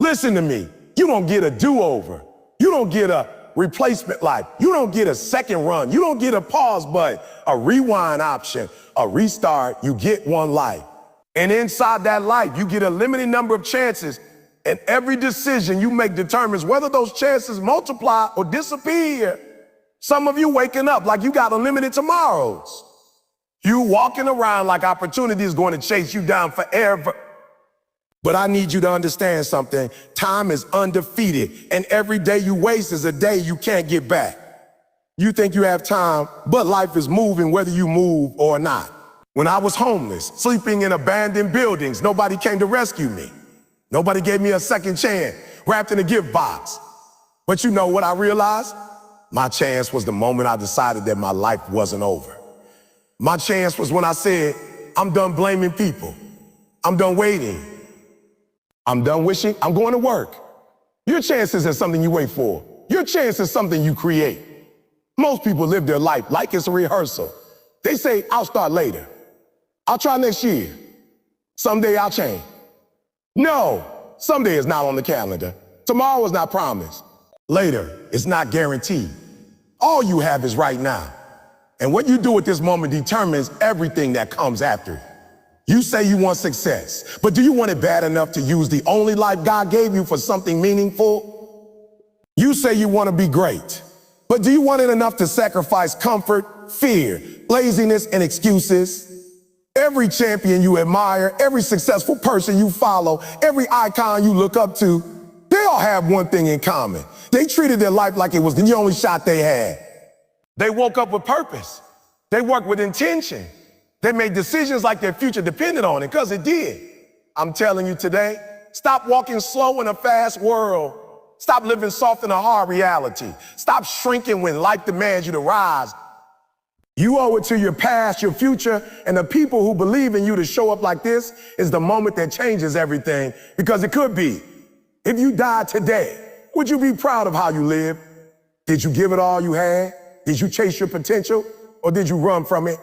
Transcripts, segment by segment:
Listen to me. You don't get a do-over. You don't get a replacement life. You don't get a second run. You don't get a pause button, a rewind option, a restart. You get one life. And inside that life, you get a limited number of chances. And every decision you make determines whether those chances multiply or disappear. Some of you waking up like you got unlimited tomorrows. You walking around like opportunity is going to chase you down forever. But I need you to understand something. Time is undefeated, and every day you waste is a day you can't get back. You think you have time, but life is moving whether you move or not. When I was homeless, sleeping in abandoned buildings, nobody came to rescue me. Nobody gave me a second chance, wrapped in a gift box. But you know what I realized? My chance was the moment I decided that my life wasn't over. My chance was when I said, I'm done blaming people. I'm done waiting. I'm done wishing. I'm going to work. Your chance isn't something you wait for. Your chance is something you create. Most people live their life like it's a rehearsal. They say, I'll start later. I'll try next year. Someday I'll change. No, someday is not on the calendar. Tomorrow is not promised. Later is not guaranteed. All you have is right now. And what you do at this moment determines everything that comes after it. You say you want success, but do you want it bad enough to use the only life God gave you for something meaningful? You say you want to be great, but do you want it enough to sacrifice comfort, fear, laziness, and excuses? Every champion you admire, every successful person you follow, every icon you look up to, they all have one thing in common. They treated their life like it was the only shot they had. They woke up with purpose. They worked with intention. They made decisions like their future depended on it, because it did. I'm telling you today, stop walking slow in a fast world. Stop living soft in a hard reality. Stop shrinking when life demands you to rise. You owe it to your past, your future, and the people who believe in you to show up like this is the moment that changes everything, because it could be. If you died today, would you be proud of how you lived? Did you give it all you had? Did you chase your potential, or did you run from it?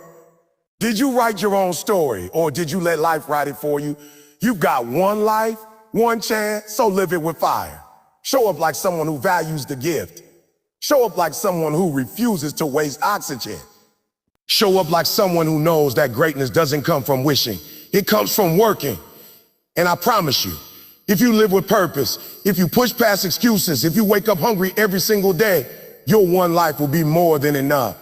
Did you write your own story, or did you let life write it for you? You've got one life, one chance, so live it with fire. Show up like someone who values the gift. Show up like someone who refuses to waste oxygen. Show up like someone who knows that greatness doesn't come from wishing. It comes from working. And I promise you, if you live with purpose, if you push past excuses, if you wake up hungry every single day, your one life will be more than enough.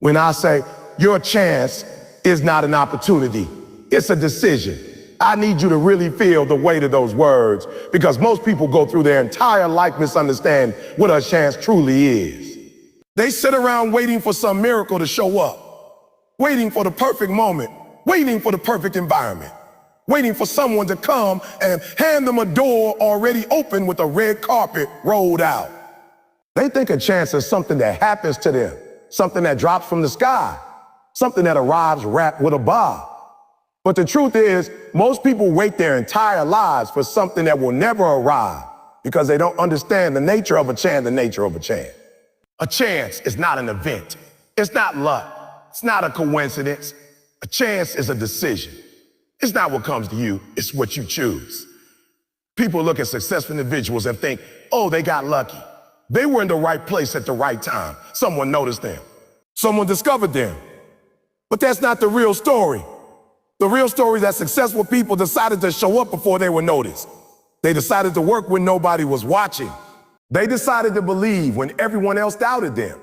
When I say your chance is not an opportunity, it's a decision. I need you to really feel the weight of those words, because most people go through their entire life misunderstanding what a chance truly is. They sit around waiting for some miracle to show up, waiting for the perfect moment, waiting for the perfect environment, waiting for someone to come and hand them a door already open with a red carpet rolled out. They think a chance is something that happens to them, something that drops from the sky, something that arrives wrapped with a bow. But the truth is, most people wait their entire lives for something that will never arrive, because they don't understand the nature of a chance, the nature of a chance. A chance is not an event. It's not luck. It's not a coincidence. A chance is a decision. It's not what comes to you, it's what you choose. People look at successful individuals and think, oh, they got lucky. They were in the right place at the right time. Someone noticed them. Someone discovered them. But that's not the real story. The real story is that successful people decided to show up before they were noticed. They decided to work when nobody was watching. They decided to believe when everyone else doubted them.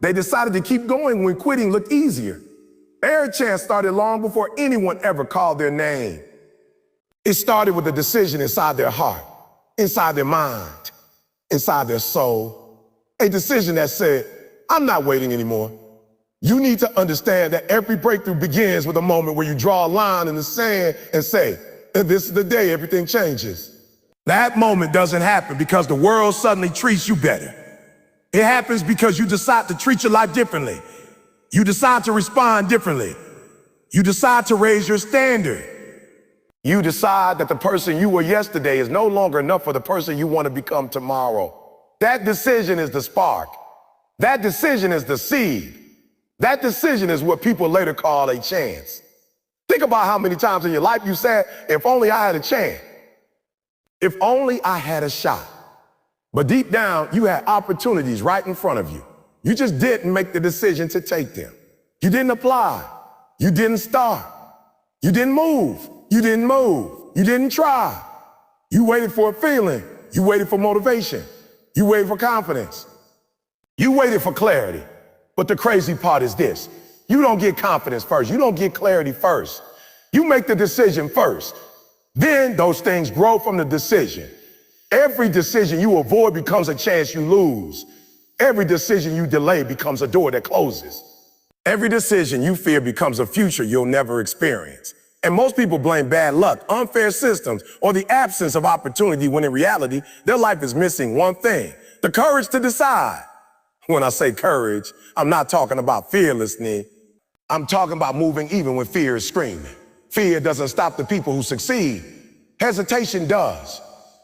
They decided to keep going when quitting looked easier. Their chance started long before anyone ever called their name. It started with a decision inside their heart, inside their mind, inside their soul. A decision that said, I'm not waiting anymore. You need to understand that every breakthrough begins with a moment where you draw a line in the sand and say, this is the day everything changes. That moment doesn't happen because the world suddenly treats you better. It happens because you decide to treat your life differently. You decide to respond differently. You decide to raise your standard. You decide that the person you were yesterday is no longer enough for the person you want to become tomorrow. That decision is the spark. That decision is the seed. That decision is what people later call a chance. Think about how many times in your life you said, if only I had a chance. If only I had a shot. But deep down, you had opportunities right in front of you. You just didn't make the decision to take them. You didn't apply. You didn't start. You didn't move. You didn't move. You didn't try. You waited for a feeling. You waited for motivation. You waited for confidence. You waited for clarity. But the crazy part is this. You don't get confidence first. You don't get clarity first. You make the decision first. Then those things grow from the decision. Every decision you avoid becomes a chance you lose. Every decision you delay becomes a door that closes. Every decision you fear becomes a future you'll never experience. And most people blame bad luck, unfair systems, or the absence of opportunity when in reality, their life is missing one thing: the courage to decide. When I say courage, I'm not talking about fearlessness. I'm talking about moving even when fear is screaming. Fear doesn't stop the people who succeed. Hesitation does.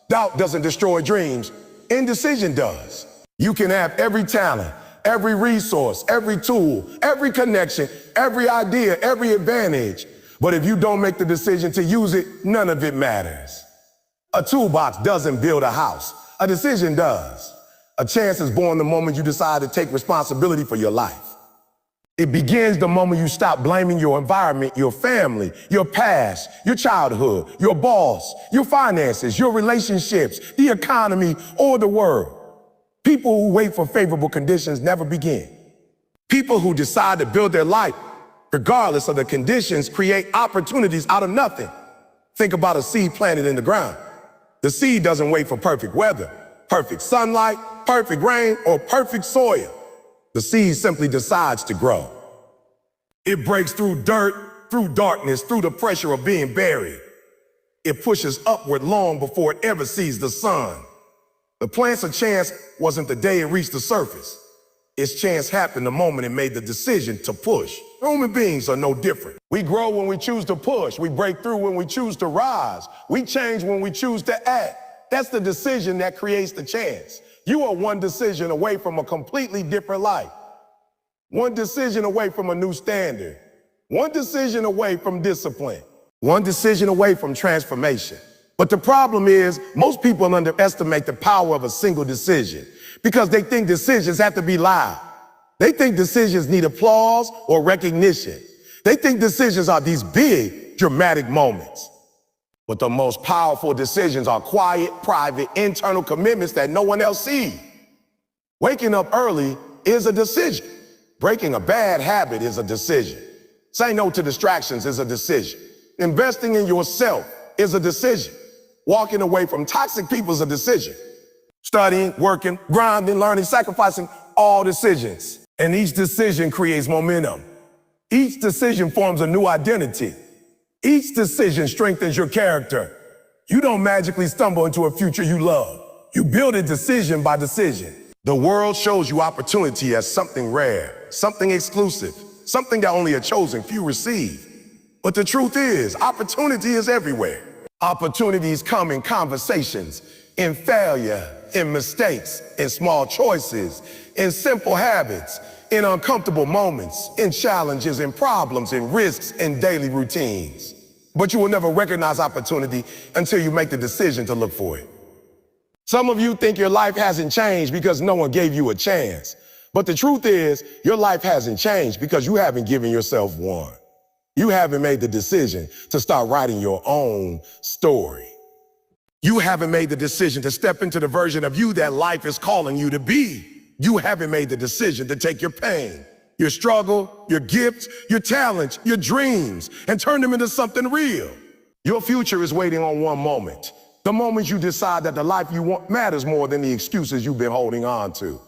Doubt doesn't destroy dreams. Indecision does. You can have every talent, every resource, every tool, every connection, every idea, every advantage. But if you don't make the decision to use it, none of it matters. A toolbox doesn't build a house. A decision does. A chance is born the moment you decide to take responsibility for your life. It begins the moment you stop blaming your environment, your family, your past, your childhood, your boss, your finances, your relationships, the economy, or the world. People who wait for favorable conditions never begin. People who decide to build their life, regardless of the conditions, create opportunities out of nothing. Think about a seed planted in the ground. The seed doesn't wait for perfect weather, perfect sunlight, perfect rain, or perfect soil. The seed simply decides to grow. It breaks through dirt, through darkness, through the pressure of being buried. It pushes upward long before it ever sees the sun. The plant's a chance wasn't the day it reached the surface. Its chance happened the moment it made the decision to push. Human beings are no different. We grow when we choose to push. We break through when we choose to rise. We change when we choose to act. That's the decision that creates the chance. You are one decision away from a completely different life. One decision away from a new standard. One decision away from discipline. One decision away from transformation. But the problem is, most people underestimate the power of a single decision because they think decisions have to be loud. They think decisions need applause or recognition. They think decisions are these big, dramatic moments. But the most powerful decisions are quiet, private, internal commitments that no one else sees. Waking up early is a decision. Breaking a bad habit is a decision. Saying no to distractions is a decision. Investing in yourself is a decision. Walking away from toxic people is a decision. Studying, working, grinding, learning, sacrificing, all decisions. And each decision creates momentum. Each decision forms a new identity. Each decision strengthens your character. You don't magically stumble into a future you love. You build it decision by decision. The world shows you opportunity as something rare, something exclusive, something that only a chosen few receive. But the truth is, opportunity is everywhere. Opportunities come in conversations, in failure, in mistakes, in small choices, in simple habits, in uncomfortable moments, in challenges, in problems, in risks, in daily routines. But you will never recognize opportunity until you make the decision to look for it. Some of you think your life hasn't changed because no one gave you a chance. But the truth is, your life hasn't changed because you haven't given yourself one. You haven't made the decision to start writing your own story. You haven't made the decision to step into the version of you that life is calling you to be. You haven't made the decision to take your pain, your struggle, your gifts, your talents, your dreams, and turn them into something real. Your future is waiting on one moment. The moment you decide that the life you want matters more than the excuses you've been holding on to.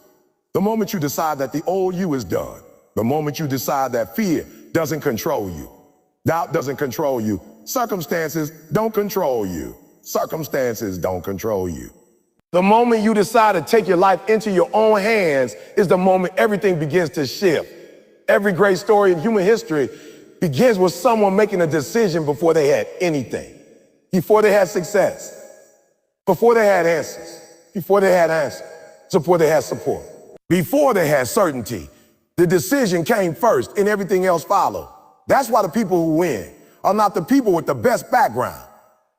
The moment you decide that the old you is done. The moment you decide that fear doesn't control you. Doubt doesn't control you. Circumstances don't control you. Circumstances don't control you. The moment you decide to take your life into your own hands is the moment everything begins to shift. Every great story in human history begins with someone making a decision before they had anything. Before they had success. Before they had answers. Before they had answers. Before they had support. Before they had certainty. The decision came first and everything else followed. That's why the people who win are not the people with the best background.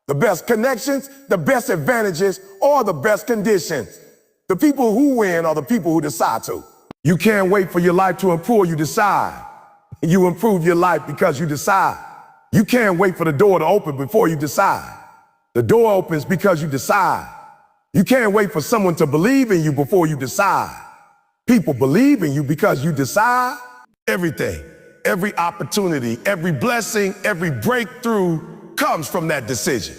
The best connections, the best advantages, or the best conditions. The people who win are the people who decide to. You can't wait for your life to improve, you decide. You improve your life because you decide. You can't wait for the door to open before you decide. The door opens because you decide. You can't wait for someone to believe in you before you decide. People believe in you because you decide. Everything, every opportunity, every blessing, every breakthrough comes from that decision.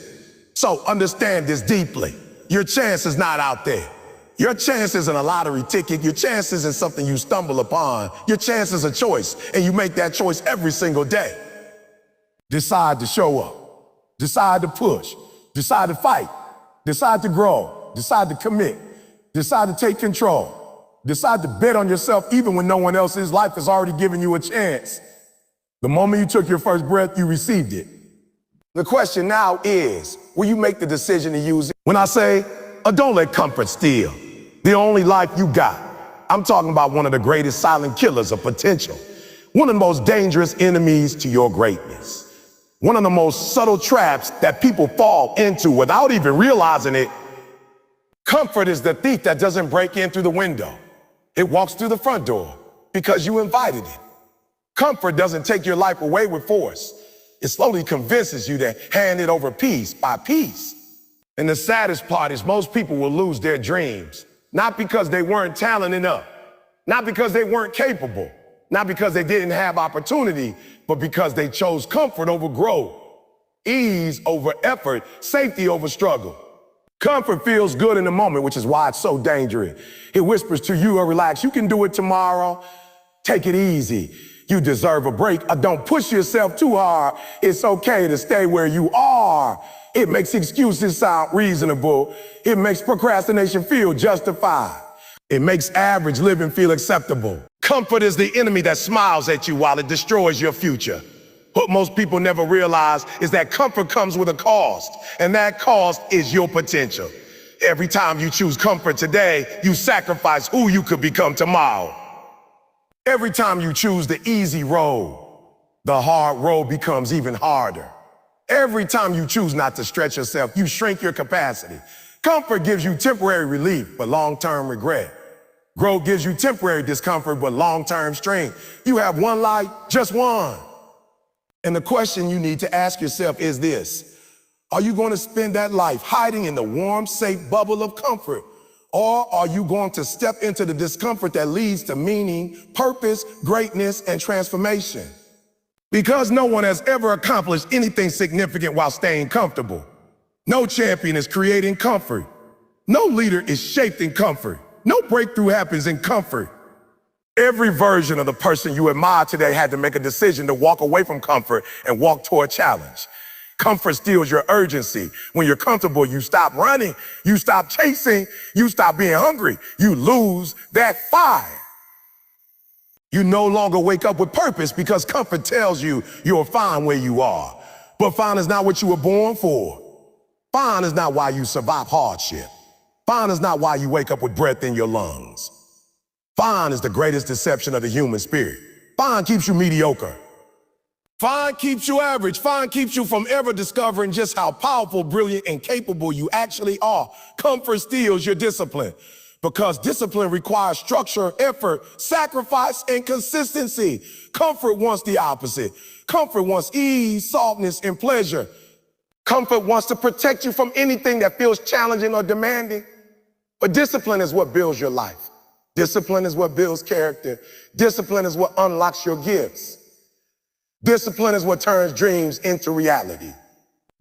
So understand this deeply. Your chance is not out there. Your chance isn't a lottery ticket. Your chance isn't something you stumble upon. Your chance is a choice, and you make that choice every single day. Decide to show up. Decide to push. Decide to fight. Decide to grow. Decide to commit. Decide to take control. Decide to bet on yourself even when no one else's life has already given you a chance. The moment you took your first breath, you received it. The question now is, will you make the decision to use it? When I say, don't let comfort steal the only life you got, I'm talking about one of the greatest silent killers of potential, one of the most dangerous enemies to your greatness, one of the most subtle traps that people fall into without even realizing it. Comfort is the thief that doesn't break in through the window. It walks through the front door because you invited it. Comfort doesn't take your life away with force. It slowly convinces you to hand it over piece by piece. And the saddest part is most people will lose their dreams, not because they weren't talented enough, not because they weren't capable, not because they didn't have opportunity, but because they chose comfort over growth, ease over effort, safety over struggle. Comfort feels good in the moment, which is why it's so dangerous. It whispers to you, relax, you can do it tomorrow. Take it easy. You deserve a break. Don't push yourself too hard. It's okay to stay where you are. It makes excuses sound reasonable. It makes procrastination feel justified. It makes average living feel acceptable. Comfort is the enemy that smiles at you while it destroys your future. What most people never realize is that comfort comes with a cost, and that cost is your potential. Every time you choose comfort today, you sacrifice who you could become tomorrow. Every time you choose the easy road, the hard road becomes even harder. Every time you choose not to stretch yourself, you shrink your capacity. Comfort gives you temporary relief, but long-term regret. Growth gives you temporary discomfort, but long-term strength. You have one life, just one. And the question you need to ask yourself is this: are you going to spend that life hiding in the warm, safe bubble of comfort? Or are you going to step into the discomfort that leads to meaning, purpose, greatness, and transformation? Because no one has ever accomplished anything significant while staying comfortable. No champion is creating comfort. No leader is shaped in comfort. No breakthrough happens in comfort. Every version of the person you admire today had to make a decision to walk away from comfort and walk toward challenge. Comfort steals your urgency. When you're comfortable, you stop running, you stop chasing, you stop being hungry. You lose that fire. You no longer wake up with purpose because comfort tells you you're fine where you are. But fine is not what you were born for. Fine is not why you survive hardship. Fine is not why you wake up with breath in your lungs. Fine is the greatest deception of the human spirit. Fine keeps you mediocre. Fine keeps you average. Fine keeps you from ever discovering just how powerful, brilliant, and capable you actually are. Comfort steals your discipline because discipline requires structure, effort, sacrifice, and consistency. Comfort wants the opposite. Comfort wants ease, softness, and pleasure. Comfort wants to protect you from anything that feels challenging or demanding. But discipline is what builds your life. Discipline is what builds character. Discipline is what unlocks your gifts. Discipline is what turns dreams into reality.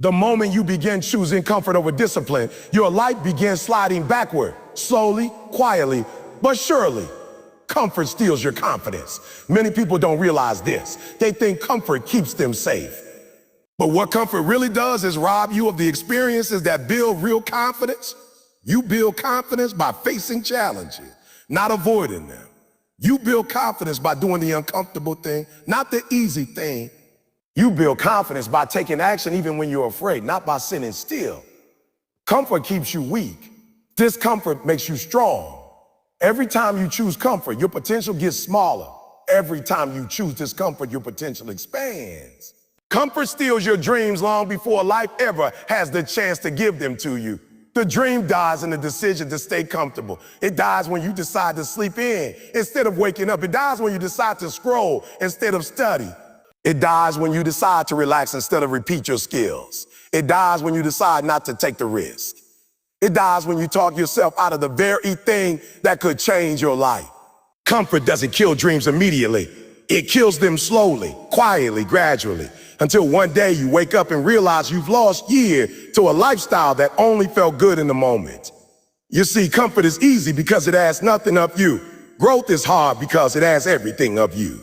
The moment you begin choosing comfort over discipline, your life begins sliding backward, slowly, quietly, but surely. Comfort steals your confidence. Many people don't realize this. They think comfort keeps them safe. But what comfort really does is rob you of the experiences that build real confidence. You build confidence by facing challenges, not avoiding them. You build confidence by doing the uncomfortable thing, not the easy thing. You build confidence by taking action even when you're afraid, not by sitting still. Comfort keeps you weak. Discomfort makes you strong. Every time you choose comfort, your potential gets smaller. Every time you choose discomfort, your potential expands. Comfort steals your dreams long before life ever has the chance to give them to you. The dream dies in the decision to stay comfortable. It dies when you decide to sleep in instead of waking up. It dies when you decide to scroll instead of study. It dies when you decide to relax instead of repeat your skills. It dies when you decide not to take the risk. It dies when you talk yourself out of the very thing that could change your life. Comfort doesn't kill dreams immediately. It kills them slowly, quietly, gradually, until one day you wake up and realize you've lost years to a lifestyle that only felt good in the moment. You see, comfort is easy because it asks nothing of you. Growth is hard because it asks everything of you.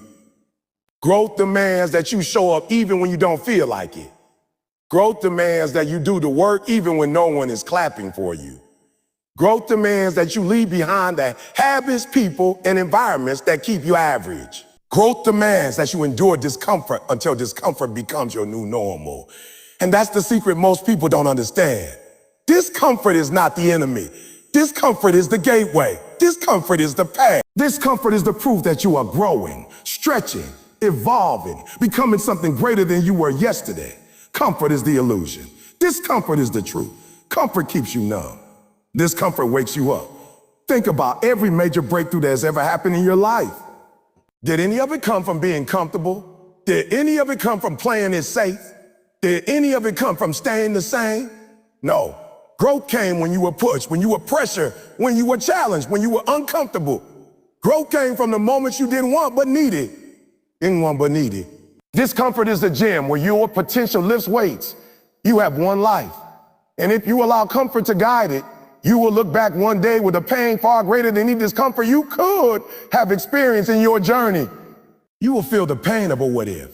Growth demands that you show up even when you don't feel like it. Growth demands that you do the work even when no one is clapping for you. Growth demands that you leave behind the habits, people, and environments that keep you average. Growth demands that you endure discomfort until discomfort becomes your new normal. And that's the secret most people don't understand. Discomfort is not the enemy. Discomfort is the gateway. Discomfort is the path. Discomfort is the proof that you are growing, stretching, evolving, becoming something greater than you were yesterday. Comfort is the illusion. Discomfort is the truth. Comfort keeps you numb. Discomfort wakes you up. Think about every major breakthrough that has ever happened in your life. Did any of it come from being comfortable? Did any of it come from playing it safe? Did any of it come from staying the same? No. Growth came when you were pushed, when you were pressured, when you were challenged, when you were uncomfortable. Growth came from the moments you didn't want but needed. Didn't want but needed. Discomfort is the gym where your potential lifts weights. You have one life. And if you allow comfort to guide it, you will look back one day with a pain far greater than any discomfort you could have experienced in your journey. You will feel the pain of a what if,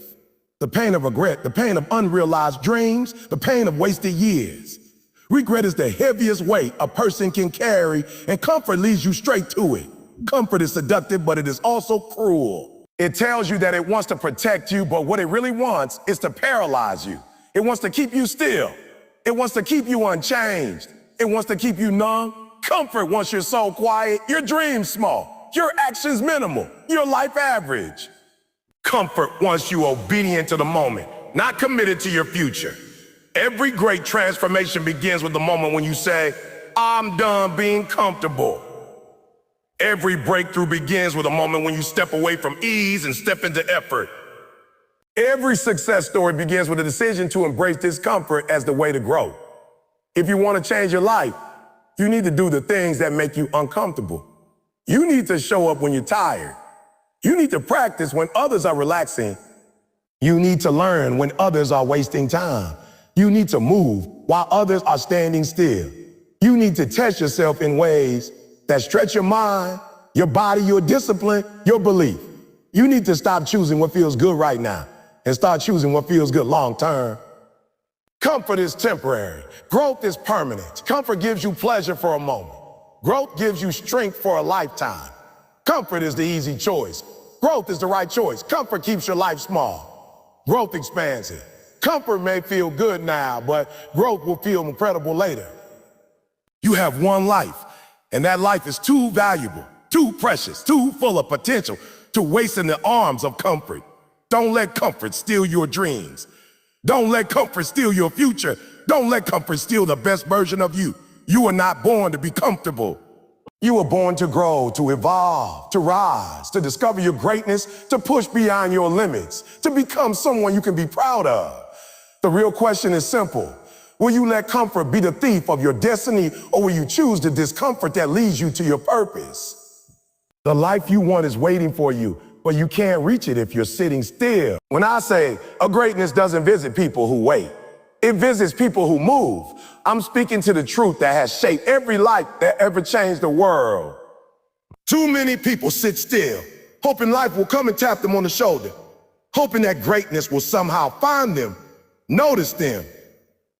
the pain of regret, the pain of unrealized dreams, the pain of wasted years. Regret is the heaviest weight a person can carry, and comfort leads you straight to it. Comfort is seductive, but it is also cruel. It tells you that it wants to protect you, but what it really wants is to paralyze you. It wants to keep you still. It wants to keep you unchanged. It wants to keep you numb. Comfort wants your soul quiet, your dreams small, your actions minimal, your life average. Comfort wants you obedient to the moment, not committed to your future. Every great transformation begins with the moment when you say, I'm done being comfortable. Every breakthrough begins with a moment when you step away from ease and step into effort. Every success story begins with a decision to embrace discomfort as the way to grow. If you want to change your life, you need to do the things that make you uncomfortable. You need to show up when you're tired. You need to practice when others are relaxing. You need to learn when others are wasting time. You need to move while others are standing still. You need to test yourself in ways that stretch your mind, your body, your discipline, your belief. You need to stop choosing what feels good right now and start choosing what feels good long term. Comfort is temporary. Growth is permanent. Comfort gives you pleasure for a moment. Growth gives you strength for a lifetime. Comfort is the easy choice. Growth is the right choice. Comfort keeps your life small. Growth expands it. Comfort may feel good now, but growth will feel incredible later. You have one life, and that life is too valuable, too precious, too full of potential to waste in the arms of comfort. Don't let comfort steal your dreams. Don't let comfort steal your future. Don't let comfort steal the best version of you. You were not born to be comfortable. You were born to grow, to evolve, to rise, to discover your greatness, to push beyond your limits, to become someone you can be proud of. The real question is simple. Will you let comfort be the thief of your destiny, or will you choose the discomfort that leads you to your purpose? The life you want is waiting for you, but you can't reach it if you're sitting still. When I say a greatness doesn't visit people who wait, it visits people who move. I'm speaking to the truth that has shaped every life that ever changed the world. Too many people sit still, hoping life will come and tap them on the shoulder, hoping that greatness will somehow find them, notice them,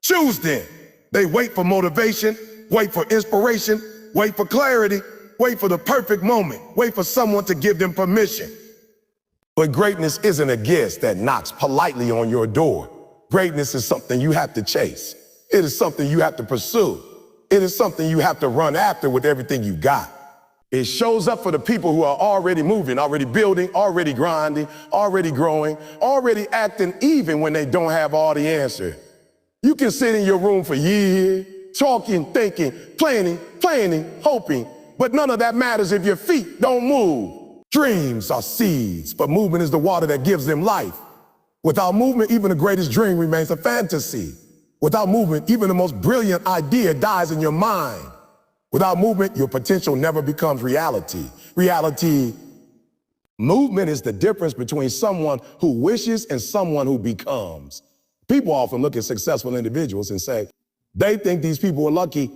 choose them. They wait for motivation, wait for inspiration, wait for clarity, wait for the perfect moment, wait for someone to give them permission. But greatness isn't a guest that knocks politely on your door. Greatness is something you have to chase. It is something you have to pursue. It is something you have to run after with everything you got. It shows up for the people who are already moving, already building, already grinding, already growing, already acting even when they don't have all the answers. You can sit in your room for years, talking, thinking, planning, hoping, but none of that matters if your feet don't move. Dreams are seeds, but movement is the water that gives them life. Without movement, even the greatest dream remains a fantasy. Without movement, even the most brilliant idea dies in your mind. Without movement, your potential never becomes reality. Movement is the difference between someone who wishes and someone who becomes. People often look at successful individuals and say, they think these people were lucky,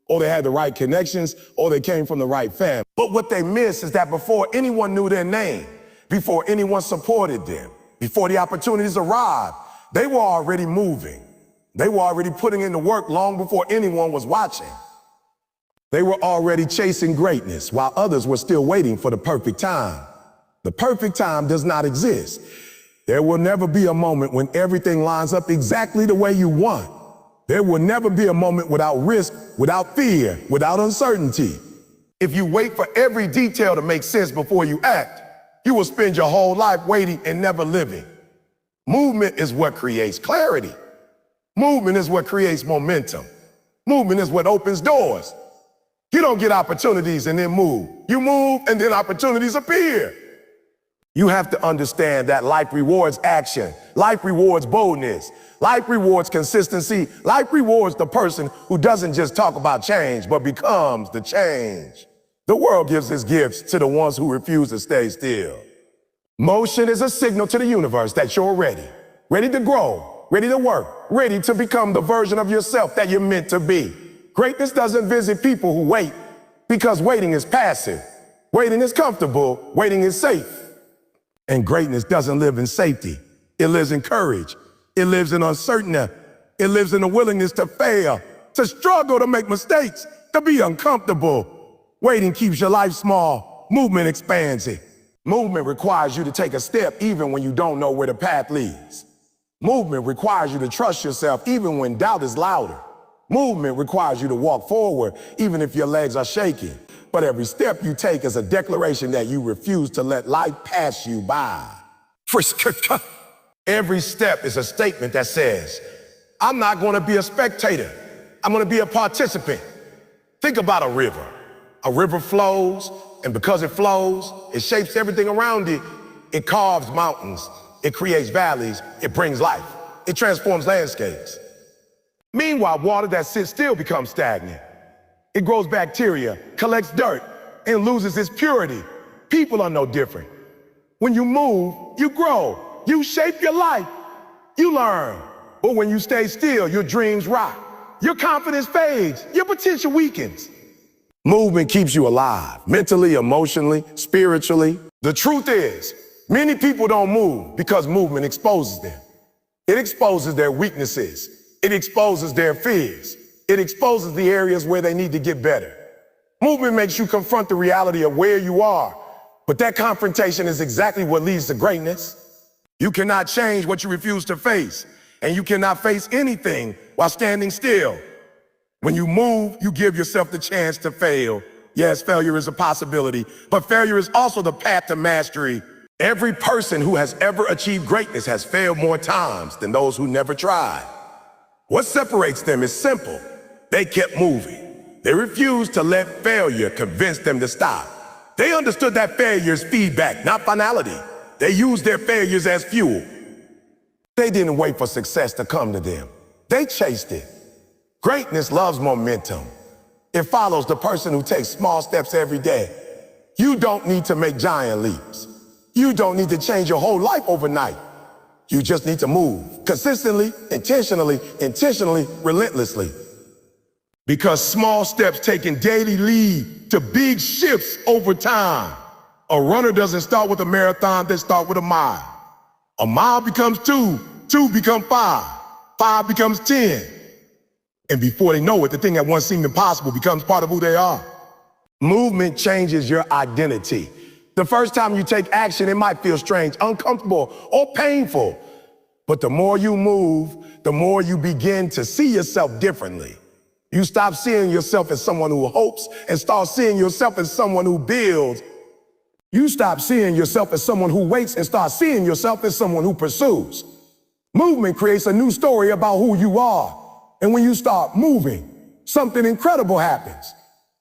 or they had the right connections, or they came from the right family. But what they miss is that before anyone knew their name, before anyone supported them, before the opportunities arrived, they were already moving. They were already putting in the work long before anyone was watching. They were already chasing greatness while others were still waiting for the perfect time. The perfect time does not exist. There will never be a moment when everything lines up exactly the way you want. There will never be a moment without risk, without fear, without uncertainty. If you wait for every detail to make sense before you act, you will spend your whole life waiting and never living. Movement is what creates clarity. Movement is what creates momentum. Movement is what opens doors. You don't get opportunities and then move. You move and then opportunities appear. You have to understand that life rewards action. Life rewards boldness. Life rewards consistency. Life rewards the person who doesn't just talk about change, but becomes the change. The world gives its gifts to the ones who refuse to stay still. Motion is a signal to the universe that you're ready to grow, ready to work, ready to become the version of yourself that you're meant to be. Greatness doesn't visit people who wait, because waiting is passive. Waiting is comfortable. Waiting is safe. And greatness doesn't live in safety. It lives in courage. It lives in uncertainty. It lives in the willingness to fail, to struggle, to make mistakes, to be uncomfortable. Waiting keeps your life small. Movement expands it. Movement requires you to take a step even when you don't know where the path leads. Movement requires you to trust yourself even when doubt is louder. Movement requires you to walk forward even if your legs are shaking. But every step you take is a declaration that you refuse to let life pass you by. Every step is a statement that says, I'm not going to be a spectator. I'm going to be a participant. Think about a river. A river flows, and because it flows, it shapes everything around it. It carves mountains. It creates valleys. It brings life. It transforms landscapes. Meanwhile, water that sits still becomes stagnant. It grows bacteria, collects dirt, and loses its purity. People are no different. When you move, you grow. You shape your life. You learn. But when you stay still, your dreams rot. Your confidence fades. Your potential weakens. Movement keeps you alive, mentally, emotionally, spiritually. The truth is, many people don't move because movement exposes them. It exposes their weaknesses. It exposes their fears. It exposes the areas where they need to get better. Movement makes you confront the reality of where you are, but that confrontation is exactly what leads to greatness. You cannot change what you refuse to face, and you cannot face anything while standing still. When you move, you give yourself the chance to fail. Yes, failure is a possibility, but failure is also the path to mastery. Every person who has ever achieved greatness has failed more times than those who never tried. What separates them is simple. They kept moving. They refused to let failure convince them to stop. They understood that failure is feedback, not finality. They used their failures as fuel. They didn't wait for success to come to them. They chased it. Greatness loves momentum. It follows the person who takes small steps every day. You don't need to make giant leaps. You don't need to change your whole life overnight. You just need to move consistently, intentionally, relentlessly. Because small steps taken daily lead to big shifts over time. A runner doesn't start with a marathon, they start with a mile. A mile becomes 2, 2 becomes 5, 5 becomes 10. And before they know it, the thing that once seemed impossible becomes part of who they are. Movement changes your identity. The first time you take action, it might feel strange, uncomfortable, or painful. But the more you move, the more you begin to see yourself differently. You stop seeing yourself as someone who hopes and start seeing yourself as someone who builds. You stop seeing yourself as someone who waits and start seeing yourself as someone who pursues. Movement creates a new story about who you are. And when you start moving, something incredible happens.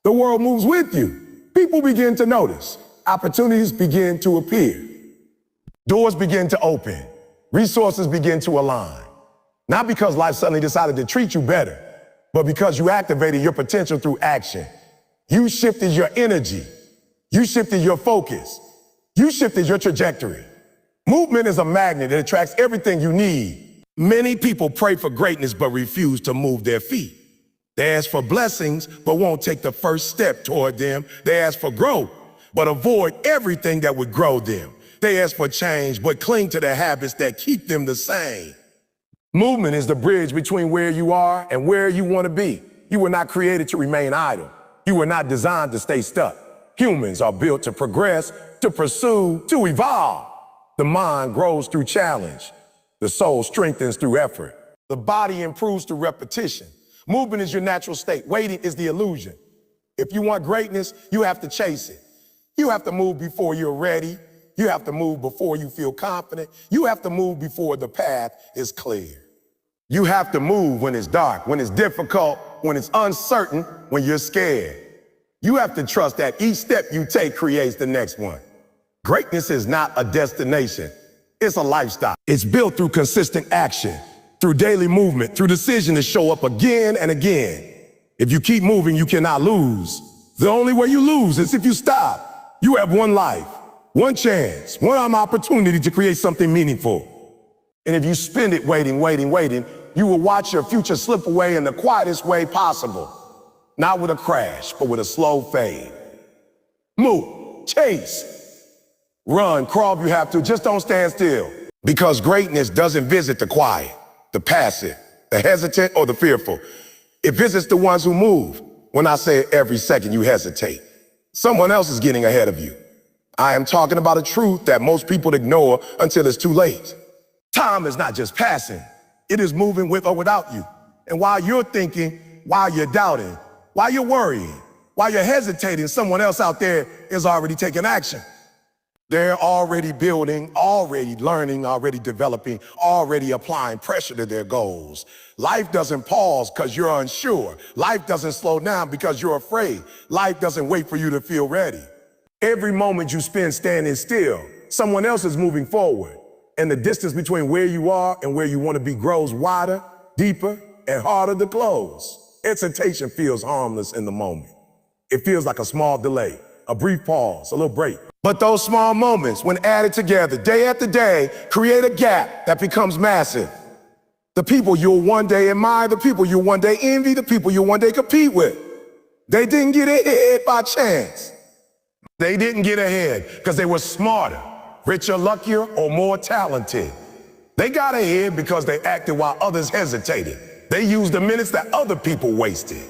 The world moves with you. People begin to notice. Opportunities begin to appear. Doors begin to open. Resources begin to align. Not because life suddenly decided to treat you better, but because you activated your potential through action. You shifted your energy. You shifted your focus. You shifted your trajectory. Movement is a magnet that attracts everything you need. Many people pray for greatness but refuse to move their feet. They ask for blessings but won't take the first step toward them. They ask for growth but avoid everything that would grow them. They ask for change but cling to the habits that keep them the same. Movement is the bridge between where you are and where you want to be. You were not created to remain idle. You were not designed to stay stuck. Humans are built to progress, to pursue, to evolve. The mind grows through challenge. The soul strengthens through effort. The body improves through repetition. Movement is your natural state. Waiting is the illusion. If you want greatness, you have to chase it. You have to move before you're ready. You have to move before you feel confident. You have to move before the path is clear. You have to move when it's dark, when it's difficult, when it's uncertain, when you're scared. You have to trust that each step you take creates the next one. Greatness is not a destination. It's a lifestyle. It's built through consistent action, through daily movement, through decision to show up again and again. If you keep moving, you cannot lose. The only way you lose is if you stop. You have one life, one chance, one opportunity to create something meaningful. And if you spend it waiting, you will watch your future slip away in the quietest way possible. Not with a crash, but with a slow fade. Move, chase, run, crawl if you have to, just don't stand still. Because greatness doesn't visit the quiet, the passive, the hesitant, or the fearful. It visits the ones who move. When I say every second you hesitate, someone else is getting ahead of you. I am talking about a truth that most people ignore until it's too late. Time is not just passing. It is moving with or without you. And while you're thinking, while you're doubting, while you're worrying, while you're hesitating, someone else out there is already taking action. They're already building, already learning, already developing, already applying pressure to their goals. Life doesn't pause because you're unsure. Life doesn't slow down because you're afraid. Life doesn't wait for you to feel ready. Every moment you spend standing still, someone else is moving forward. And the distance between where you are and where you want to be grows wider, deeper, and harder to close. Hesitation feels harmless in the moment. It feels like a small delay, a brief pause, a little break. But those small moments, when added together day after day, create a gap that becomes massive. The people you'll one day admire, the people you'll one day envy, the people you'll one day compete with. They didn't get ahead by chance. They didn't get ahead because they were smarter, richer, luckier, or more talented. They got ahead because they acted while others hesitated. They used the minutes that other people wasted.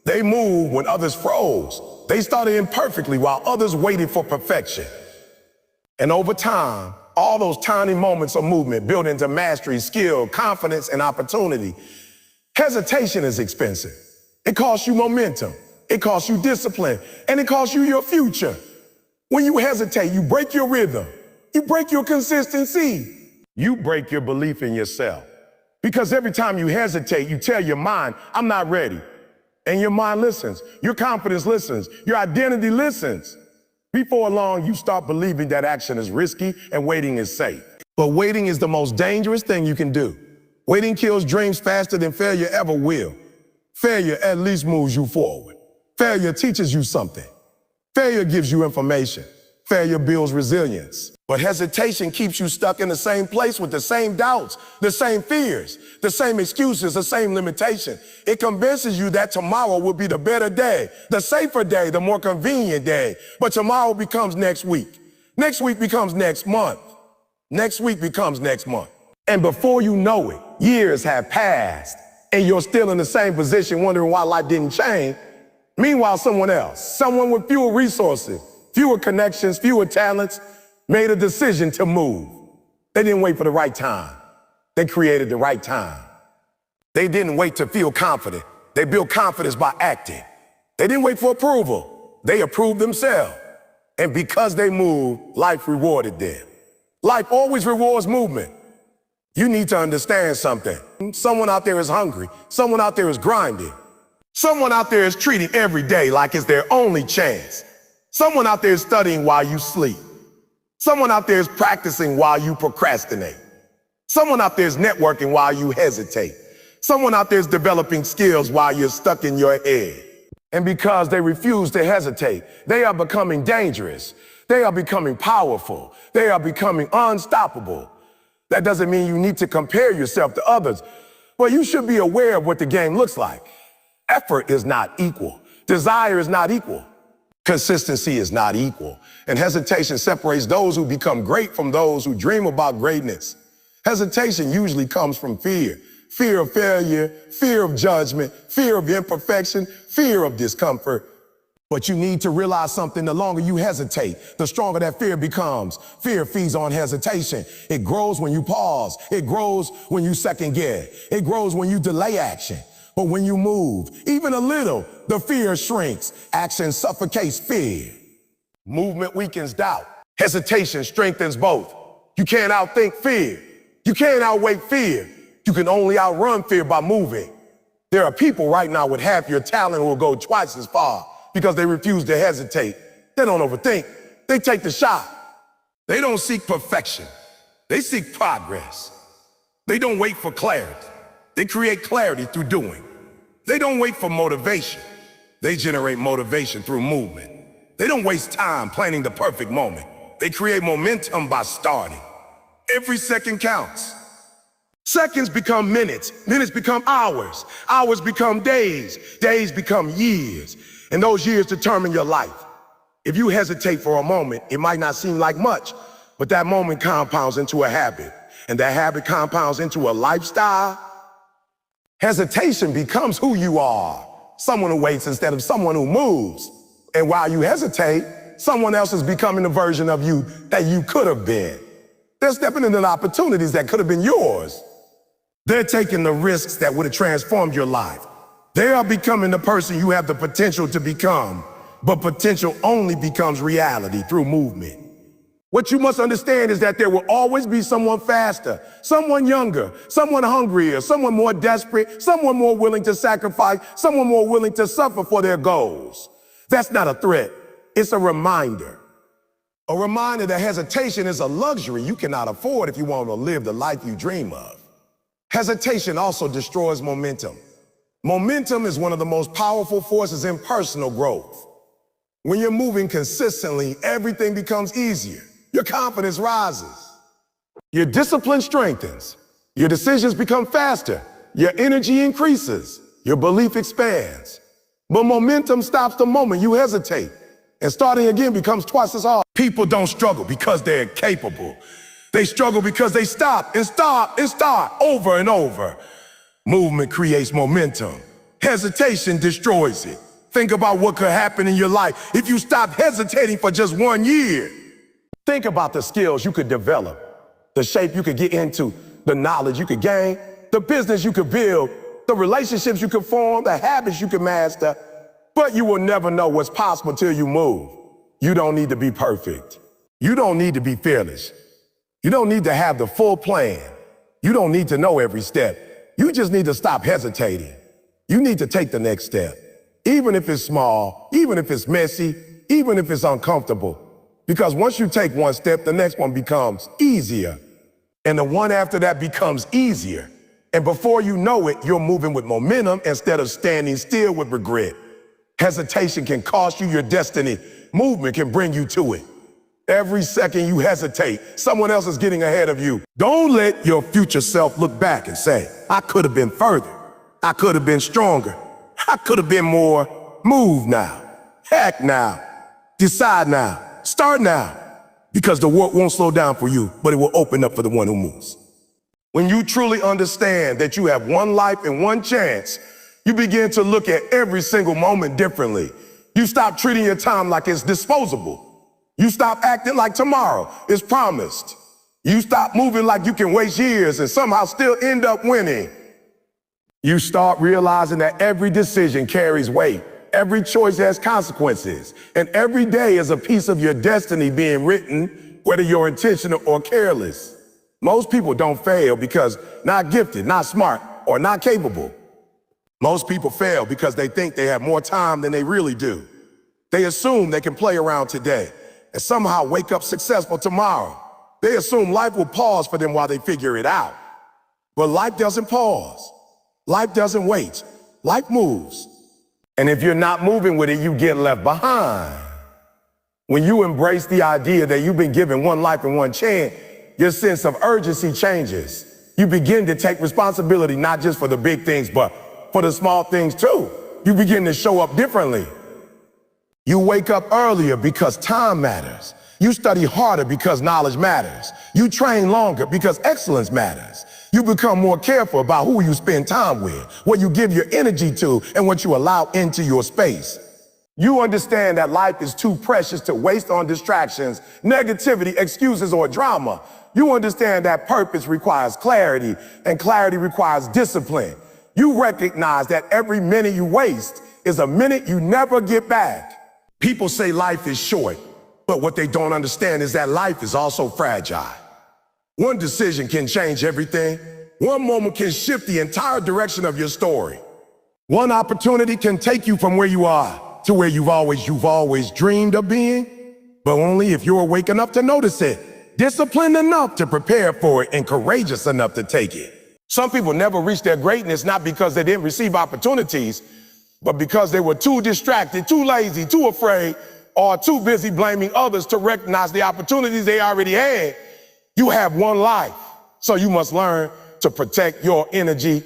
They moved when others froze. They started imperfectly while others waited for perfection. And over time, all those tiny moments of movement build into mastery, skill, confidence, and opportunity. Hesitation is expensive. It costs you momentum. It costs you discipline. And it costs you your future. When you hesitate, you break your rhythm. You break your consistency. You break your belief in yourself. Because every time you hesitate, you tell your mind, I'm not ready. And your mind listens. Your confidence listens. Your identity listens. Before long, you start believing that action is risky and waiting is safe. But waiting is the most dangerous thing you can do. Waiting kills dreams faster than failure ever will. Failure at least moves you forward. Failure teaches you something. Failure gives you information. Failure builds resilience. But hesitation keeps you stuck in the same place with the same doubts, the same fears, the same excuses, the same limitation. It convinces you that tomorrow will be the better day, the safer day, the more convenient day. But tomorrow becomes next week. Next week becomes next month. Next week becomes next month. And before you know it, years have passed and you're still in the same position wondering why life didn't change. Meanwhile, someone else, someone with fewer resources, fewer connections, fewer talents, made a decision to move. They didn't wait for the right time. They created the right time. They didn't wait to feel confident. They built confidence by acting. They didn't wait for approval. They approved themselves. And because they moved, life rewarded them. Life always rewards movement. You need to understand something. Someone out there is hungry. Someone out there is grinding. Someone out there is treating every day like it's their only chance. Someone out there is studying while you sleep. Someone out there is practicing while you procrastinate. Someone out there is networking while you hesitate. Someone out there is developing skills while you're stuck in your head. And because they refuse to hesitate, they are becoming dangerous. They are becoming powerful. They are becoming unstoppable. That doesn't mean you need to compare yourself to others, but you should be aware of what the game looks like. Effort is not equal. Desire is not equal. Consistency is not equal. And hesitation separates those who become great from those who dream about greatness. Hesitation usually comes from fear. Fear of failure, fear of judgment, fear of imperfection, fear of discomfort. But you need to realize something. The longer you hesitate, the stronger that fear becomes. Fear feeds on hesitation. It grows when you pause. It grows when you second guess. It grows when you delay action. But when you move, even a little, the fear shrinks. Action suffocates fear. Movement weakens doubt. Hesitation strengthens both. You can't outthink fear. You can't outweigh fear. You can only outrun fear by moving. There are people right now with half your talent who will go twice as far because they refuse to hesitate. They don't overthink. They take the shot. They don't seek perfection. They seek progress. They don't wait for clarity. They create clarity through doing. They don't wait for motivation. They generate motivation through movement. They don't waste time planning the perfect moment. They create momentum by starting. Every second counts. Seconds become minutes. Minutes become hours. Hours become days. Days become years. And those years determine your life. If you hesitate for a moment, it might not seem like much, but that moment compounds into a habit. And that habit compounds into a lifestyle. Hesitation becomes who you are. Someone who waits instead of someone who moves. And while you hesitate, someone else is becoming the version of you that you could have been. They're stepping into the opportunities that could have been yours. They're taking the risks that would have transformed your life. They are becoming the person you have the potential to become, but potential only becomes reality through movement. What you must understand is that there will always be someone faster, someone younger, someone hungrier, someone more desperate, someone more willing to sacrifice, someone more willing to suffer for their goals. That's not a threat. It's a reminder. A reminder that hesitation is a luxury you cannot afford if you want to live the life you dream of. Hesitation also destroys momentum. Momentum is one of the most powerful forces in personal growth. When you're moving consistently, everything becomes easier. Your confidence rises. Your discipline strengthens. Your decisions become faster. Your energy increases. Your belief expands. But momentum stops the moment you hesitate. And starting again becomes twice as hard. People don't struggle because they're capable. They struggle because they stop and stop and start over and over. Movement creates momentum. Hesitation destroys it. Think about what could happen in your life if you stopped hesitating for just 1 year. Think about the skills you could develop, the shape you could get into, the knowledge you could gain, the business you could build, the relationships you could form, the habits you could master. But you will never know what's possible till you move. You don't need to be perfect. You don't need to be fearless. You don't need to have the full plan. You don't need to know every step. You just need to stop hesitating. You need to take the next step, even if it's small, even if it's messy, even if it's uncomfortable. Because once you take one step, the next one becomes easier. And the one after that becomes easier. And before you know it, you're moving with momentum instead of standing still with regret. Hesitation can cost you your destiny. Movement can bring you to it. Every second you hesitate, someone else is getting ahead of you. Don't let your future self look back and say, I could have been further. I could have been stronger. I could have been more. Move now. Act now. Decide now. Start now. Because the work won't slow down for you, but it will open up for the one who moves. When you truly understand that you have one life and one chance, you begin to look at every single moment differently. You stop treating your time like it's disposable. You stop acting like tomorrow is promised. You stop moving like you can waste years and somehow still end up winning. You start realizing that every decision carries weight. Every choice has consequences. And every day is a piece of your destiny being written, whether you're intentional or careless. Most people don't fail because not gifted, not smart, or not capable. Most people fail because they think they have more time than they really do. They assume they can play around today and somehow wake up successful tomorrow. They assume life will pause for them while they figure it out. But life doesn't pause. Life doesn't wait. Life moves. And if you're not moving with it, you get left behind. When you embrace the idea that you've been given one life and one chance, your sense of urgency changes. You begin to take responsibility not just for the big things, but for the small things too. You begin to show up differently. You wake up earlier because time matters. You study harder because knowledge matters. You train longer because excellence matters. You become more careful about who you spend time with, what you give your energy to, and what you allow into your space. You understand that life is too precious to waste on distractions, negativity, excuses, or drama. You understand that purpose requires clarity, and clarity requires discipline. You recognize that every minute you waste is a minute you never get back. People say life is short, but what they don't understand is that life is also fragile. One decision can change everything. One moment can shift the entire direction of your story. One opportunity can take you from where you are to where you've always dreamed of being, but only if you're awake enough to notice it, disciplined enough to prepare for it, and courageous enough to take it. Some people never reach their greatness not because they didn't receive opportunities, but because they were too distracted, too lazy, too afraid, or too busy blaming others to recognize the opportunities they already had. You have one life, so you must learn to protect your energy.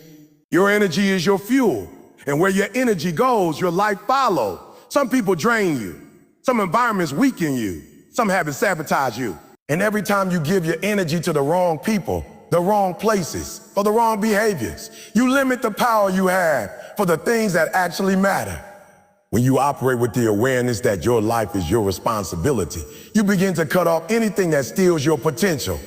Your energy is your fuel, and where your energy goes, your life follows. Some people drain you. Some environments weaken you. Some habits sabotage you. And every time you give your energy to the wrong people, the wrong places, or the wrong behaviors, you limit the power you have for the things that actually matter. When you operate with the awareness that your life is your responsibility, you begin to cut off anything that steals your potential.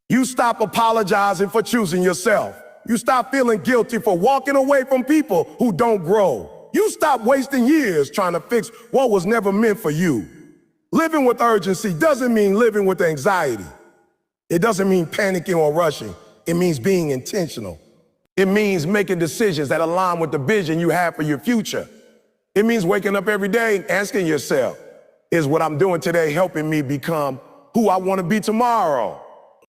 You stop apologizing for choosing yourself. You stop feeling guilty for walking away from people who don't grow. You stop wasting years trying to fix what was never meant for you. Living with urgency doesn't mean living with anxiety. It doesn't mean panicking or rushing. It means being intentional. It means making decisions that align with the vision you have for your future. It means waking up every day and asking yourself, is what I'm doing today helping me become who I want to be tomorrow?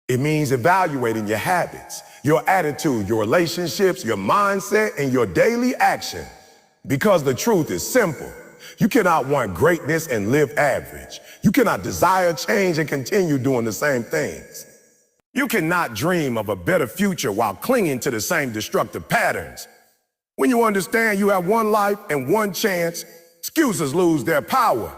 It means evaluating your habits, your attitude, your relationships, your mindset, and your daily action. Because the truth is simple. You cannot want greatness and live average. You cannot desire change and continue doing the same things. You cannot dream of a better future while clinging to the same destructive patterns. When you understand you have one life and one chance, excuses lose their power.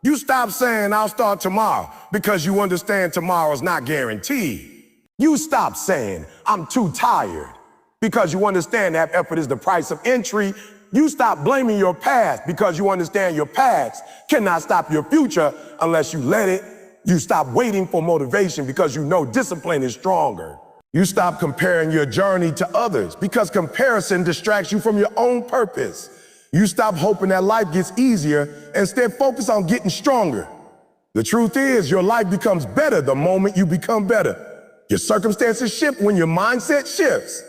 You stop saying, I'll start tomorrow, because you understand tomorrow's not guaranteed. You stop saying, I'm too tired, because you understand that effort is the price of entry. You stop blaming your past because you understand your past cannot stop your future unless you let it. You stop waiting for motivation because you know discipline is stronger. You stop comparing your journey to others because comparison distracts you from your own purpose. You stop hoping that life gets easier and instead focus on getting stronger. The truth is, your life becomes better the moment you become better. Your circumstances shift when your mindset shifts.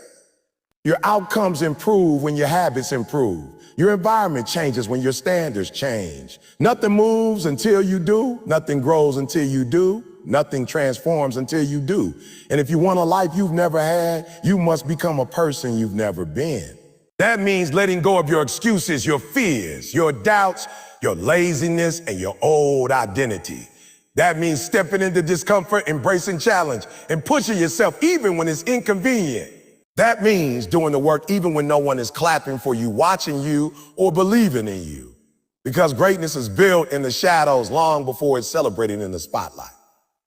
Your outcomes improve when your habits improve. Your environment changes when your standards change. Nothing moves until you do. Nothing grows until you do. Nothing transforms until you do. And if you want a life you've never had, you must become a person you've never been. That means letting go of your excuses, your fears, your doubts, your laziness, and your old identity. That means stepping into discomfort, embracing challenge, and pushing yourself even when it's inconvenient. That means doing the work even when no one is clapping for you, watching you, or believing in you. Because greatness is built in the shadows long before it's celebrated in the spotlight.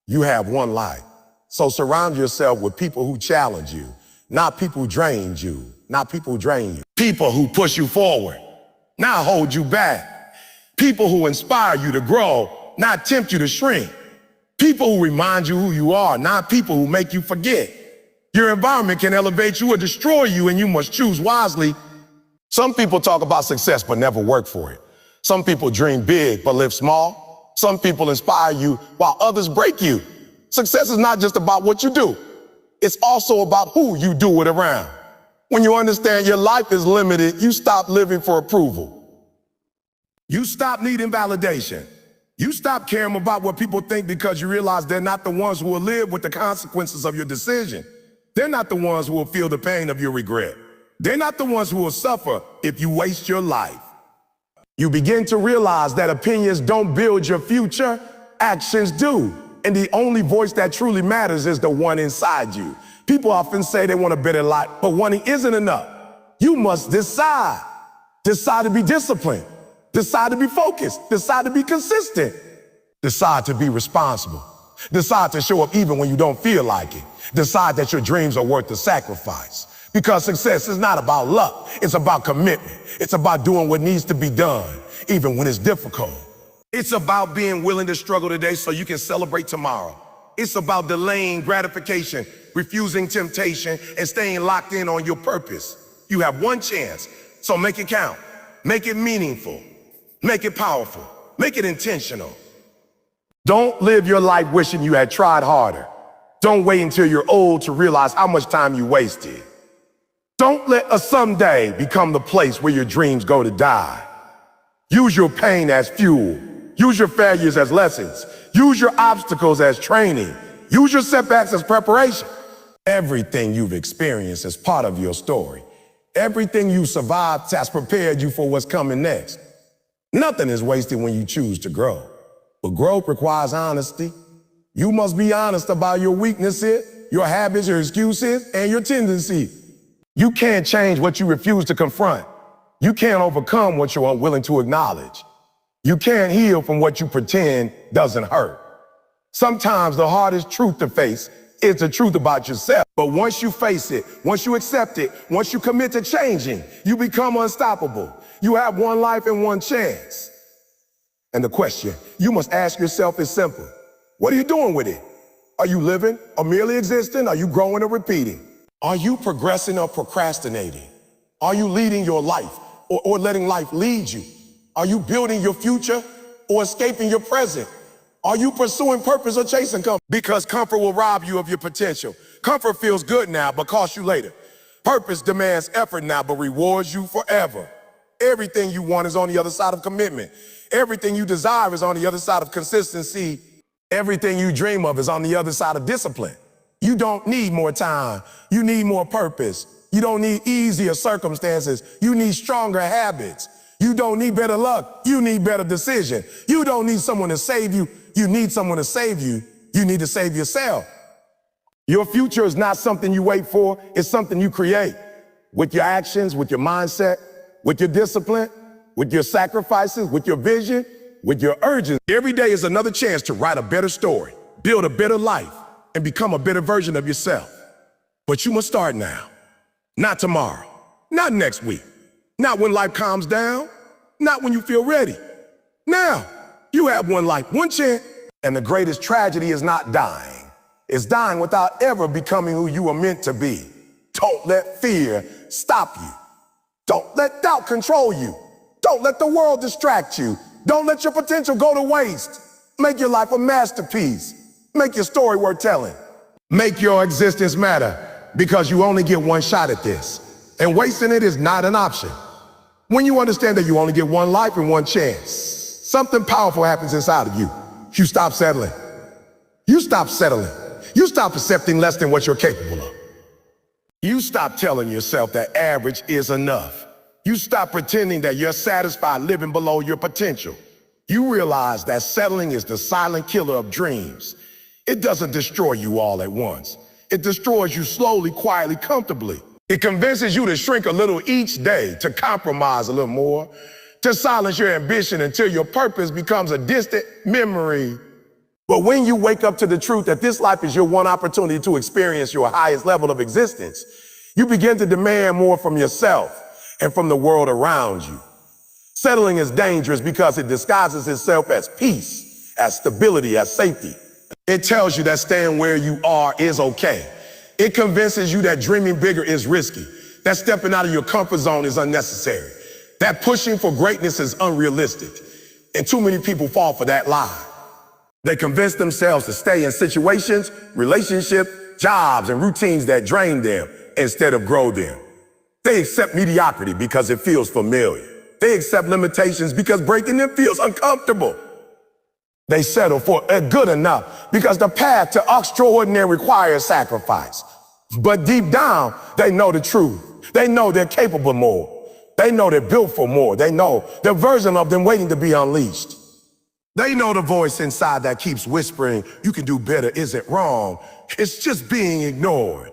You have one life, so surround yourself with people who challenge you, not people who drain you, not people who drain you. People who push you forward, not hold you back. People who inspire you to grow, not tempt you to shrink. People who remind you who you are, not people who make you forget. Your environment can elevate you or destroy you, and you must choose wisely. Some people talk about success but never work for it. Some people dream big but live small. Some people inspire you while others break you. Success is not just about what you do. It's also about who you do it around. When you understand your life is limited, you stop living for approval. You stop needing validation. You stop caring about what people think because you realize they're not the ones who will live with the consequences of your decision. They're not the ones who will feel the pain of your regret. They're not the ones who will suffer if you waste your life. You begin to realize that opinions don't build your future, actions do. And the only voice that truly matters is the one inside you. People often say they want a better life, but wanting isn't enough. You must decide. Decide to be disciplined. Decide to be focused. Decide to be consistent. Decide to be responsible. Decide to show up even when you don't feel like it. Decide that your dreams are worth the sacrifice. Because success is not about luck. It's about commitment. It's about doing what needs to be done, even when it's difficult. It's about being willing to struggle today so you can celebrate tomorrow. It's about delaying gratification, refusing temptation, and staying locked in on your purpose. You have one chance, so make it count. Make it meaningful. Make it powerful. Make it intentional. Don't live your life wishing you had tried harder. Don't wait until you're old to realize how much time you wasted. Don't let a someday become the place where your dreams go to die. Use your pain as fuel. Use your failures as lessons. Use your obstacles as training. Use your setbacks as preparation. Everything you've experienced is part of your story. Everything you survived has prepared you for what's coming next. Nothing is wasted when you choose to grow. But growth requires honesty. You must be honest about your weaknesses, your habits, your excuses, and your tendencies. You can't change what you refuse to confront. You can't overcome what you're unwilling to acknowledge. You can't heal from what you pretend doesn't hurt. Sometimes the hardest truth to face is the truth about yourself. But once you face it, once you accept it, once you commit to changing, you become unstoppable. You have one life and one chance. And the question you must ask yourself is simple. What are you doing with it? Are you living or merely existing? Are you growing or repeating? Are you progressing or procrastinating? Are you leading your life or letting life lead you? Are you building your future or escaping your present? Are you pursuing purpose or chasing comfort? Because comfort will rob you of your potential. Comfort feels good now, but costs you later. Purpose demands effort now, but rewards you forever. Everything you want is on the other side of commitment. Everything you desire is on the other side of consistency. Everything you dream of is on the other side of discipline. You don't need more time. You need more purpose. You don't need easier circumstances. You need stronger habits. You don't need better luck. You need better decision. You don't need someone to save you. You need someone to save you. You need to save yourself. Your future is not something you wait for. It's something you create with your actions, with your mindset, with your discipline, with your sacrifices, with your vision, with your urges. Every day is another chance to write a better story, build a better life, and become a better version of yourself. But you must start now, not tomorrow, not next week, not when life calms down, not when you feel ready. Now, you have one life, one chance. And the greatest tragedy is not dying. It's dying without ever becoming who you were meant to be. Don't let fear stop you. Don't let doubt control you. Don't let the world distract you. Don't let your potential go to waste. Make your life a masterpiece. Make your story worth telling. Make your existence matter, because you only get one shot at this. And wasting it is not an option. When you understand that you only get one life and one chance, something powerful happens inside of you. You stop settling. You stop settling. You stop accepting less than what you're capable of. You stop telling yourself that average is enough. You stop pretending that you're satisfied living below your potential. You realize that settling is the silent killer of dreams. It doesn't destroy you all at once. It destroys you slowly, quietly, comfortably. It convinces you to shrink a little each day, to compromise a little more, to silence your ambition until your purpose becomes a distant memory. But when you wake up to the truth that this life is your one opportunity to experience your highest level of existence, you begin to demand more from yourself and from the world around you. Settling is dangerous because it disguises itself as peace, as stability, as safety. It tells you that staying where you are is okay. It convinces you that dreaming bigger is risky, that stepping out of your comfort zone is unnecessary, that pushing for greatness is unrealistic. And too many people fall for that lie. They convince themselves to stay in situations, relationships, jobs, and routines that drain them instead of grow them. They accept mediocrity because it feels familiar. They accept limitations because breaking them feels uncomfortable. They settle for a good enough because the path to extraordinary requires sacrifice. But deep down, they know the truth. They know they're capable more. They know they're built for more. They know the version of them waiting to be unleashed. They know the voice inside that keeps whispering, you can do better isn't wrong. It's just being ignored.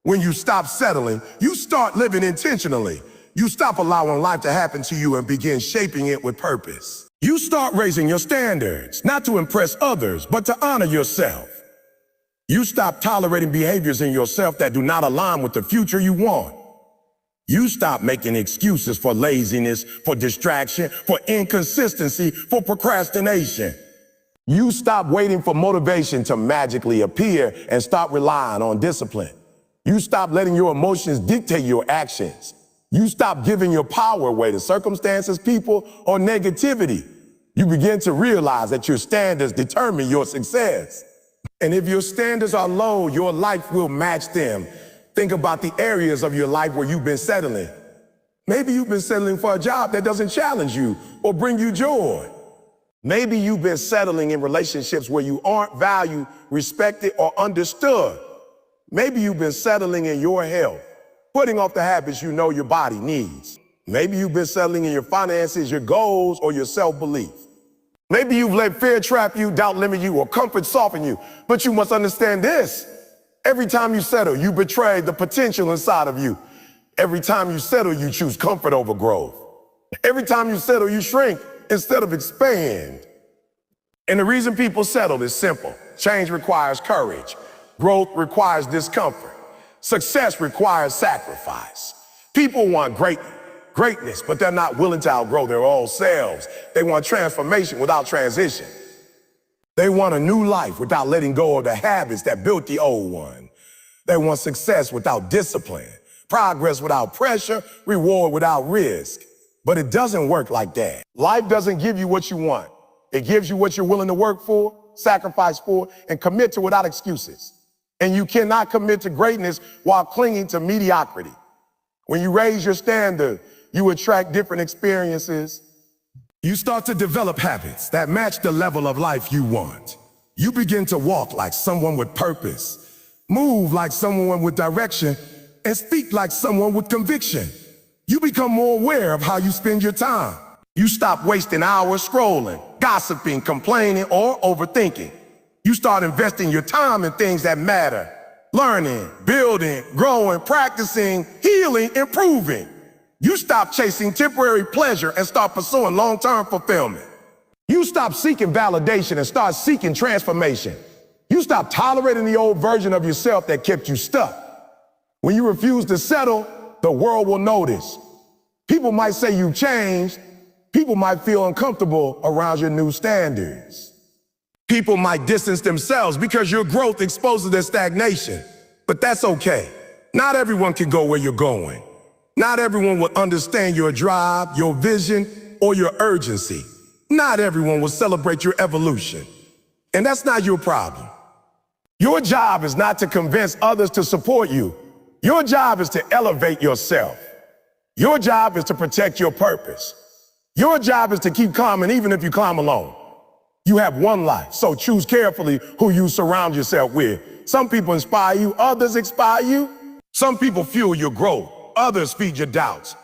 When you stop settling, you start living intentionally. You stop allowing life to happen to you and begin shaping it with purpose. You start raising your standards, not to impress others, but to honor yourself. You stop tolerating behaviors in yourself that do not align with the future you want. You stop making excuses for laziness, for distraction, for inconsistency, for procrastination. You stop waiting for motivation to magically appear and start relying on discipline. You stop letting your emotions dictate your actions. You stop giving your power away to circumstances, people, or negativity. You begin to realize that your standards determine your success. And if your standards are low, your life will match them. Think about the areas of your life where you've been settling. Maybe you've been settling for a job that doesn't challenge you or bring you joy. Maybe you've been settling in relationships where you aren't valued, respected, or understood. Maybe you've been settling in your health, putting off the habits you know your body needs. Maybe you've been settling in your finances, your goals, or your self-belief. Maybe you've let fear trap you, doubt limit you, or comfort soften you. But you must understand this. Every time you settle, you betray the potential inside of you. Every time you settle, you choose comfort over growth. Every time you settle, you shrink instead of expand. And the reason people settle is simple. Change requires courage. Growth requires discomfort. Success requires sacrifice. People want greatness, but they're not willing to outgrow their old selves. They want transformation without transition. They want a new life without letting go of the habits that built the old one. They want success without discipline, progress without pressure, reward without risk. But it doesn't work like that. Life doesn't give you what you want. It gives you what you're willing to work for, sacrifice for, and commit to without excuses. And you cannot commit to greatness while clinging to mediocrity. When you raise your standard, you attract different experiences. You start to develop habits that match the level of life you want. You begin to walk like someone with purpose, move like someone with direction, and speak like someone with conviction. You become more aware of how you spend your time. You stop wasting hours scrolling, gossiping, complaining, or overthinking. You start investing your time in things that matter. Learning, building, growing, practicing, healing, improving. You stop chasing temporary pleasure and start pursuing long-term fulfillment. You stop seeking validation and start seeking transformation. You stop tolerating the old version of yourself that kept you stuck. When you refuse to settle, the world will notice. People might say you've changed. People might feel uncomfortable around your new standards. People might distance themselves because your growth exposes their stagnation. But that's okay. Not everyone can go where you're going. Not everyone will understand your drive, your vision, or your urgency. Not everyone will celebrate your evolution. And that's not your problem. Your job is not to convince others to support you. Your job is to elevate yourself. Your job is to protect your purpose. Your job is to keep climbing even if you climb alone. You have one life, so choose carefully who you surround yourself with. Some people inspire you, others inspire you. Some people fuel your growth, others feed your doubts.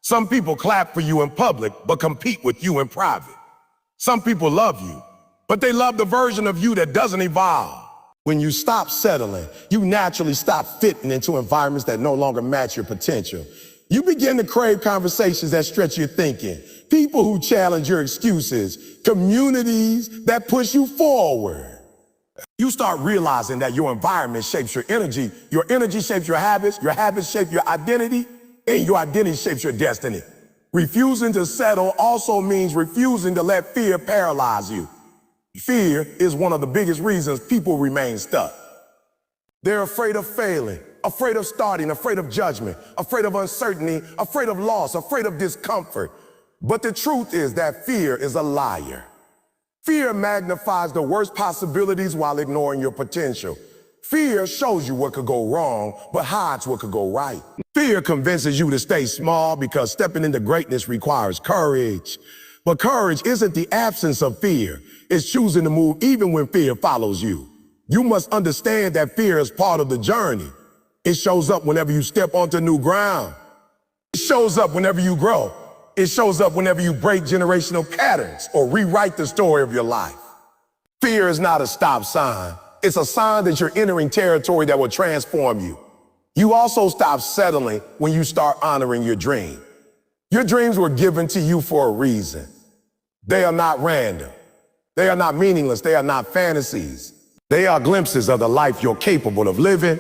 Some people clap for you in public, but compete with you in private. Some people love you, but they love the version of you that doesn't evolve. When you stop settling, you naturally stop fitting into environments that no longer match your potential. You begin to crave conversations that stretch your thinking, people who challenge your excuses, communities that push you forward. You start realizing that your environment shapes your energy shapes your habits shape your identity, and your identity shapes your destiny. Refusing to settle also means refusing to let fear paralyze you. Fear is one of the biggest reasons people remain stuck. They're afraid of failing, afraid of starting, afraid of judgment, afraid of uncertainty, afraid of loss, afraid of discomfort. But the truth is that fear is a liar. Fear magnifies the worst possibilities while ignoring your potential. Fear shows you what could go wrong, but hides what could go right. Fear convinces you to stay small because stepping into greatness requires courage. But courage isn't the absence of fear. It's choosing to move even when fear follows you. You must understand that fear is part of the journey. It shows up whenever you step onto new ground. It shows up whenever you grow. It shows up whenever you break generational patterns or rewrite the story of your life. Fear is not a stop sign. It's a sign that you're entering territory that will transform you. You also stop settling when you start honoring your dream. Your dreams were given to you for a reason. They are not random. They are not meaningless. They are not fantasies. They are glimpses of the life you're capable of living.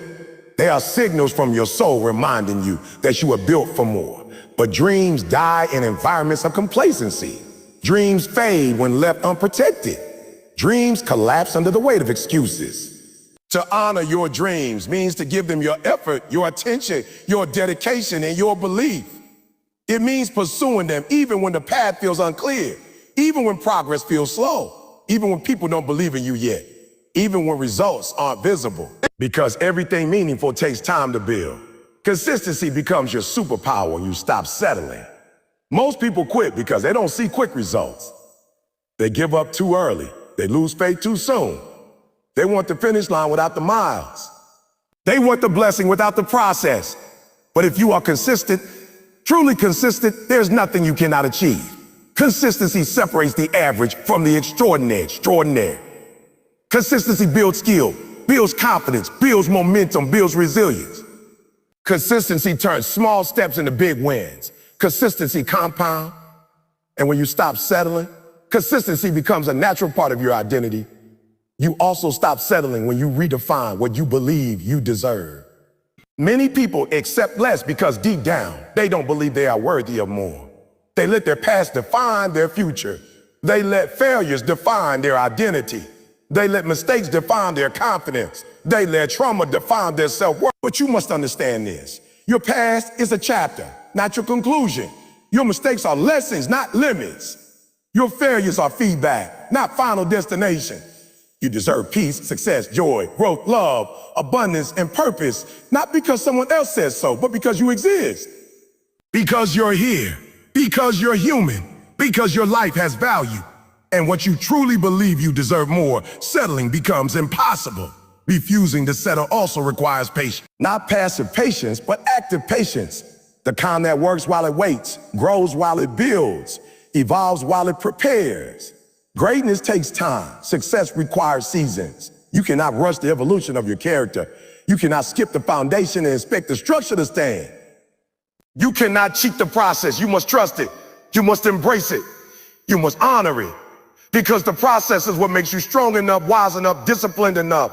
They are signals from your soul reminding you that you are built for more. But dreams die in environments of complacency. Dreams fade when left unprotected. Dreams collapse under the weight of excuses. To honor your dreams means to give them your effort, your attention, your dedication, and your belief. It means pursuing them even when the path feels unclear, even when progress feels slow, even when people don't believe in you yet, even when results aren't visible. Because everything meaningful takes time to build. Consistency becomes your superpower when you stop settling. Most people quit because they don't see quick results. They give up too early. They lose faith too soon. They want the finish line without the miles. They want the blessing without the process. But if you are consistent, truly consistent, there's nothing you cannot achieve. Consistency separates the average from the extraordinary. Consistency builds skill, builds confidence, builds momentum, builds resilience. Consistency turns small steps into big wins. Consistency compounds. And when you stop settling, consistency becomes a natural part of your identity. You also stop settling when you redefine what you believe you deserve. Many people accept less because deep down, they don't believe they are worthy of more. They let their past define their future. They let failures define their identity. They let mistakes define their confidence. They let trauma define their self-worth. But you must understand this. Your past is a chapter, not your conclusion. Your mistakes are lessons, not limits. Your failures are feedback, not final destination. You deserve peace, success, joy, growth, love, abundance, and purpose, not because someone else says so, but because you exist. Because you're here, because you're human, because your life has value. And what you truly believe you deserve more, settling becomes impossible. Refusing to settle also requires patience. Not passive patience, but active patience. The kind that works while it waits, grows while it builds, evolves while it prepares. Greatness takes time. Success requires seasons. You cannot rush the evolution of your character. You cannot skip the foundation and expect the structure to stand. You cannot cheat the process. You must trust it. You must embrace it. You must honor it. Because the process is what makes you strong enough, wise enough, disciplined enough,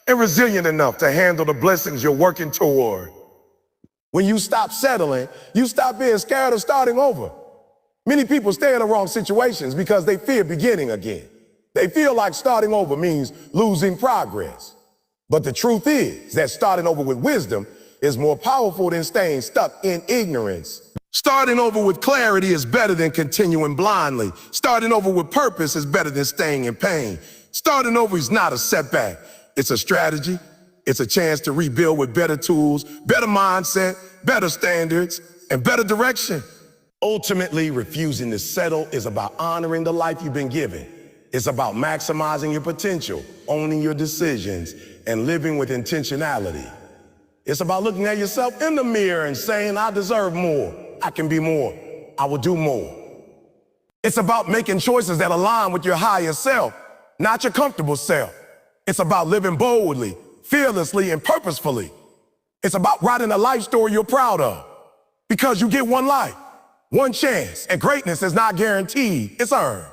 and resilient enough to handle the blessings you're working toward. When you stop settling, you stop being scared of starting over. Many people stay in the wrong situations because they fear beginning again. They feel like starting over means losing progress. But the truth is that starting over with wisdom is more powerful than staying stuck in ignorance. Starting over with clarity is better than continuing blindly. Starting over with purpose is better than staying in pain. Starting over is not a setback. It's a strategy. It's a chance to rebuild with better tools, better mindset, better standards, and better direction. Ultimately, refusing to settle is about honoring the life you've been given. It's about maximizing your potential, owning your decisions, and living with intentionality. It's about looking at yourself in the mirror and saying, I deserve more. I can be more. I will do more. It's about making choices that align with your higher self, not your comfortable self. It's about living boldly, fearlessly, and purposefully. It's about writing a life story you're proud of. Because you get one life, one chance, and greatness is not guaranteed, it's earned.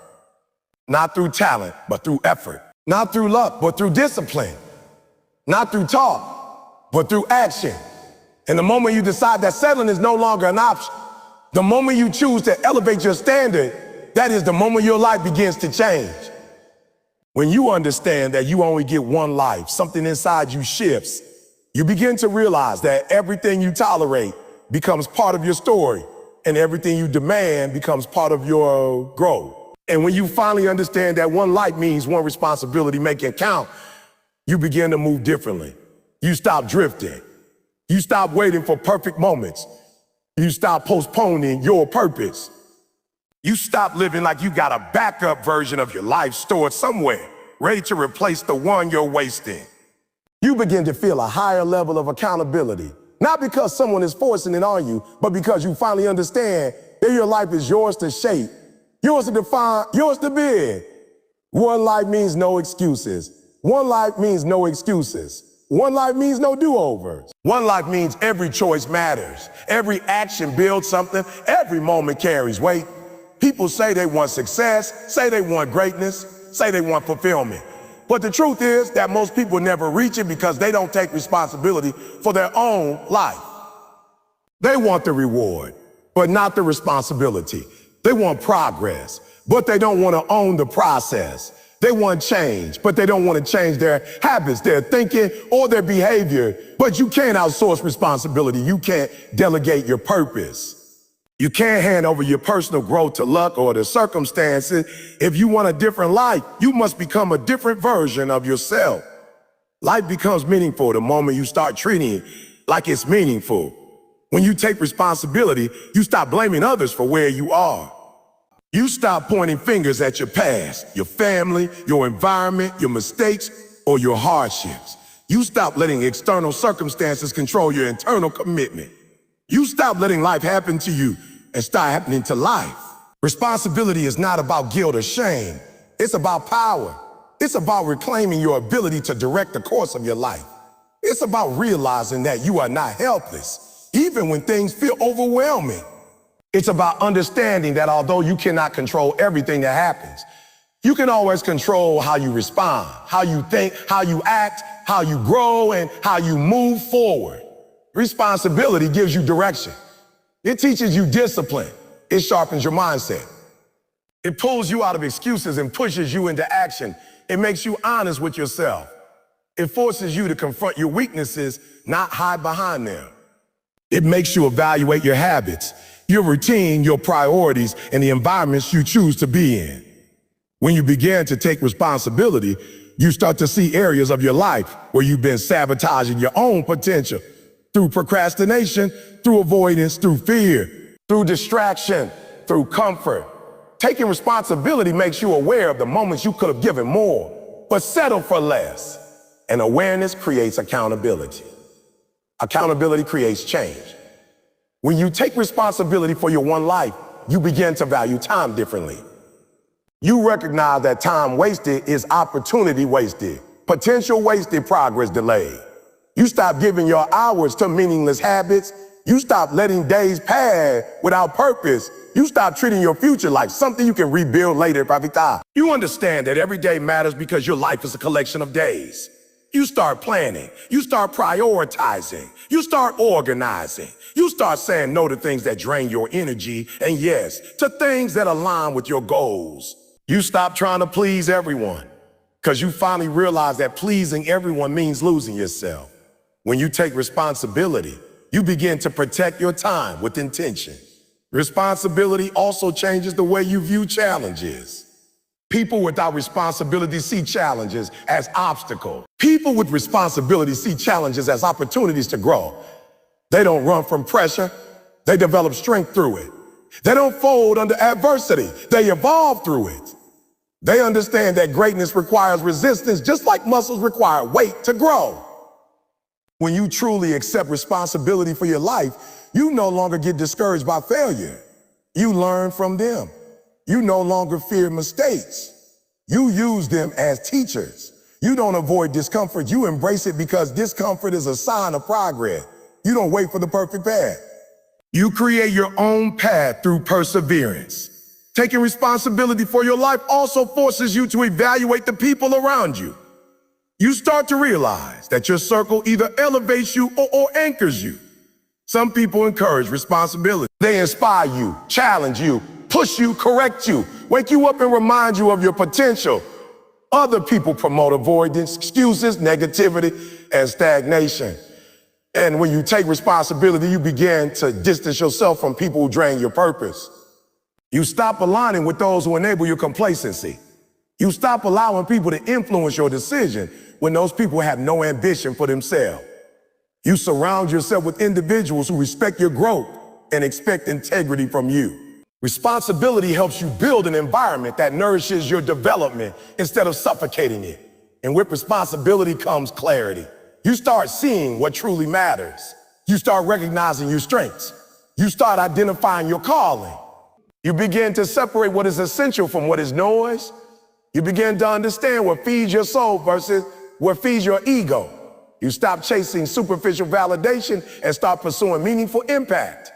Not through talent, but through effort. Not through luck, but through discipline. Not through talk, but through action. And the moment you decide that settling is no longer an option, the moment you choose to elevate your standard, that is the moment your life begins to change. When you understand that you only get one life, something inside you shifts. You begin to realize that everything you tolerate becomes part of your story, and everything you demand becomes part of your growth. And when you finally understand that one life means one responsibility, make it count, you begin to move differently. You stop drifting. You stop waiting for perfect moments. You stop postponing your purpose. You stop living like you got a backup version of your life stored somewhere, ready to replace the one you're wasting. You begin to feel a higher level of accountability, not because someone is forcing it on you, but because you finally understand that your life is yours to shape, yours to define, yours to build. One life means no excuses. One life means no excuses. One life means no do-overs. One life means every choice matters. Every action builds something. Every moment carries weight. People say they want success, say they want greatness, say they want fulfillment. But the truth is that most people never reach it because they don't take responsibility for their own life. They want the reward, but not the responsibility. They want progress, but they don't want to own the process. They want change, but they don't want to change their habits, their thinking, or their behavior. But you can't outsource responsibility. You can't delegate your purpose. You can't hand over your personal growth to luck or the circumstances. If you want a different life, you must become a different version of yourself. Life becomes meaningful the moment you start treating it like it's meaningful. When you take responsibility, you stop blaming others for where you are. You stop pointing fingers at your past, your family, your environment, your mistakes, or your hardships. You stop letting external circumstances control your internal commitment. You stop letting life happen to you and start happening to life. Responsibility is not about guilt or shame. It's about power. It's about reclaiming your ability to direct the course of your life. It's about realizing that you are not helpless, even when things feel overwhelming. It's about understanding that although you cannot control everything that happens, you can always control how you respond, how you think, how you act, how you grow, and how you move forward. Responsibility gives you direction. It teaches you discipline. It sharpens your mindset. It pulls you out of excuses and pushes you into action. It makes you honest with yourself. It forces you to confront your weaknesses, not hide behind them. It makes you evaluate your habits, your routine, your priorities, and the environments you choose to be in. When you begin to take responsibility, you start to see areas of your life where you've been sabotaging your own potential through procrastination, through avoidance, through fear, through distraction, through comfort. Taking responsibility makes you aware of the moments you could have given more, but settled for less. And awareness creates accountability. Accountability creates change. When you take responsibility for your one life, you begin to value time differently. You recognize that time wasted is opportunity wasted, potential wasted, progress delayed. You stop giving your hours to meaningless habits. You stop letting days pass without purpose. You stop treating your future like something you can rebuild later. You understand that every day matters because your life is a collection of days. You start planning. You start prioritizing. You start organizing. You start saying no to things that drain your energy and yes, to things that align with your goals. You stop trying to please everyone because you finally realize that pleasing everyone means losing yourself. When you take responsibility, you begin to protect your time with intention. Responsibility also changes the way you view challenges. People without responsibility see challenges as obstacles. People with responsibility see challenges as opportunities to grow. They don't run from pressure. They develop strength through it. They don't fold under adversity. They evolve through it. They understand that greatness requires resistance, just like muscles require weight to grow. When you truly accept responsibility for your life, you no longer get discouraged by failure. You learn from them. You no longer fear mistakes. You use them as teachers. You don't avoid discomfort. You embrace it because discomfort is a sign of progress. You don't wait for the perfect path. You create your own path through perseverance. Taking responsibility for your life also forces you to evaluate the people around you. You start to realize that your circle either elevates you or anchors you. Some people encourage responsibility. They inspire you, challenge you, push you, correct you, wake you up and remind you of your potential. Other people promote avoidance, excuses, negativity, and stagnation. And when you take responsibility, you begin to distance yourself from people who drain your purpose. You stop aligning with those who enable your complacency. You stop allowing people to influence your decision when those people have no ambition for themselves. You surround yourself with individuals who respect your growth and expect integrity from you. Responsibility helps you build an environment that nourishes your development instead of suffocating it. And with responsibility comes clarity. You start seeing what truly matters. You start recognizing your strengths. You start identifying your calling. You begin to separate what is essential from what is noise. You begin to understand what feeds your soul versus what feeds your ego. You stop chasing superficial validation and start pursuing meaningful impact.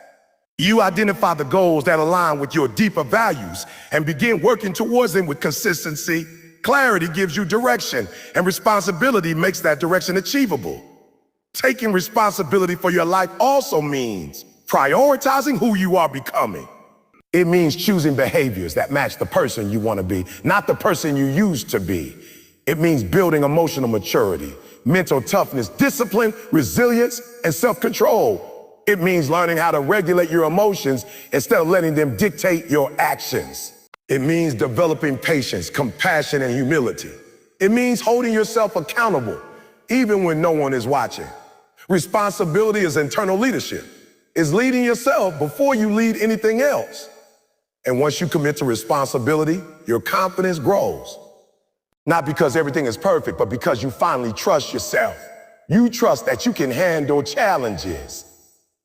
You identify the goals that align with your deeper values and begin working towards them with consistency. Clarity gives you direction, and responsibility makes that direction achievable. Taking responsibility for your life also means prioritizing who you are becoming. It means choosing behaviors that match the person you want to be, not the person you used to be. It means building emotional maturity, mental toughness, discipline, resilience, and self-control. It means learning how to regulate your emotions instead of letting them dictate your actions. It means developing patience, compassion, and humility. It means holding yourself accountable, even when no one is watching. Responsibility is internal leadership. It's leading yourself before you lead anything else. And once you commit to responsibility, your confidence grows. Not because everything is perfect, but because you finally trust yourself. You trust that you can handle challenges.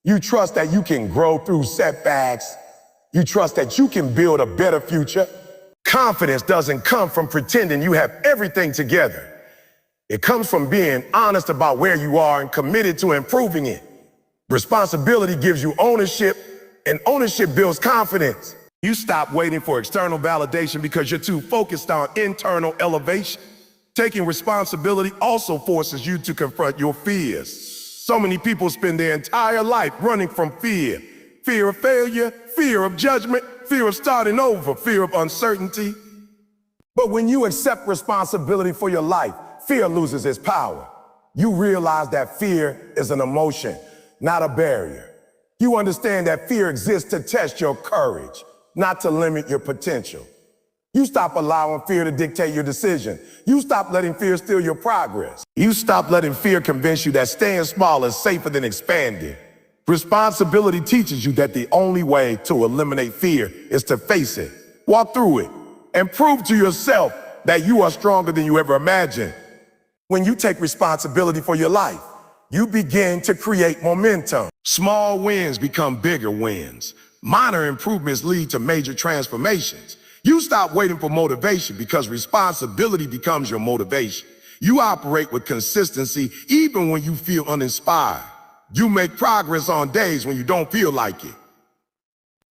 You trust that you can grow through setbacks. You trust that you can build a better future. Confidence doesn't come from pretending you have everything together. It comes from being honest about where you are and committed to improving it. Responsibility gives you ownership, and ownership builds confidence. You stop waiting for external validation because you're too focused on internal elevation. Taking responsibility also forces you to confront your fears. So many people spend their entire life running from fear. Fear of failure, fear of judgment, fear of starting over, fear of uncertainty. But when you accept responsibility for your life, fear loses its power. You realize that fear is an emotion, not a barrier. You understand that fear exists to test your courage, not to limit your potential. You stop allowing fear to dictate your decision. You stop letting fear steal your progress. You stop letting fear convince you that staying small is safer than expanding. Responsibility teaches you that the only way to eliminate fear is to face it, walk through it, and prove to yourself that you are stronger than you ever imagined. When you take responsibility for your life, you begin to create momentum. Small wins become bigger wins. Minor improvements lead to major transformations. You stop waiting for motivation because responsibility becomes your motivation. You operate with consistency even when you feel uninspired. You make progress on days when you don't feel like it.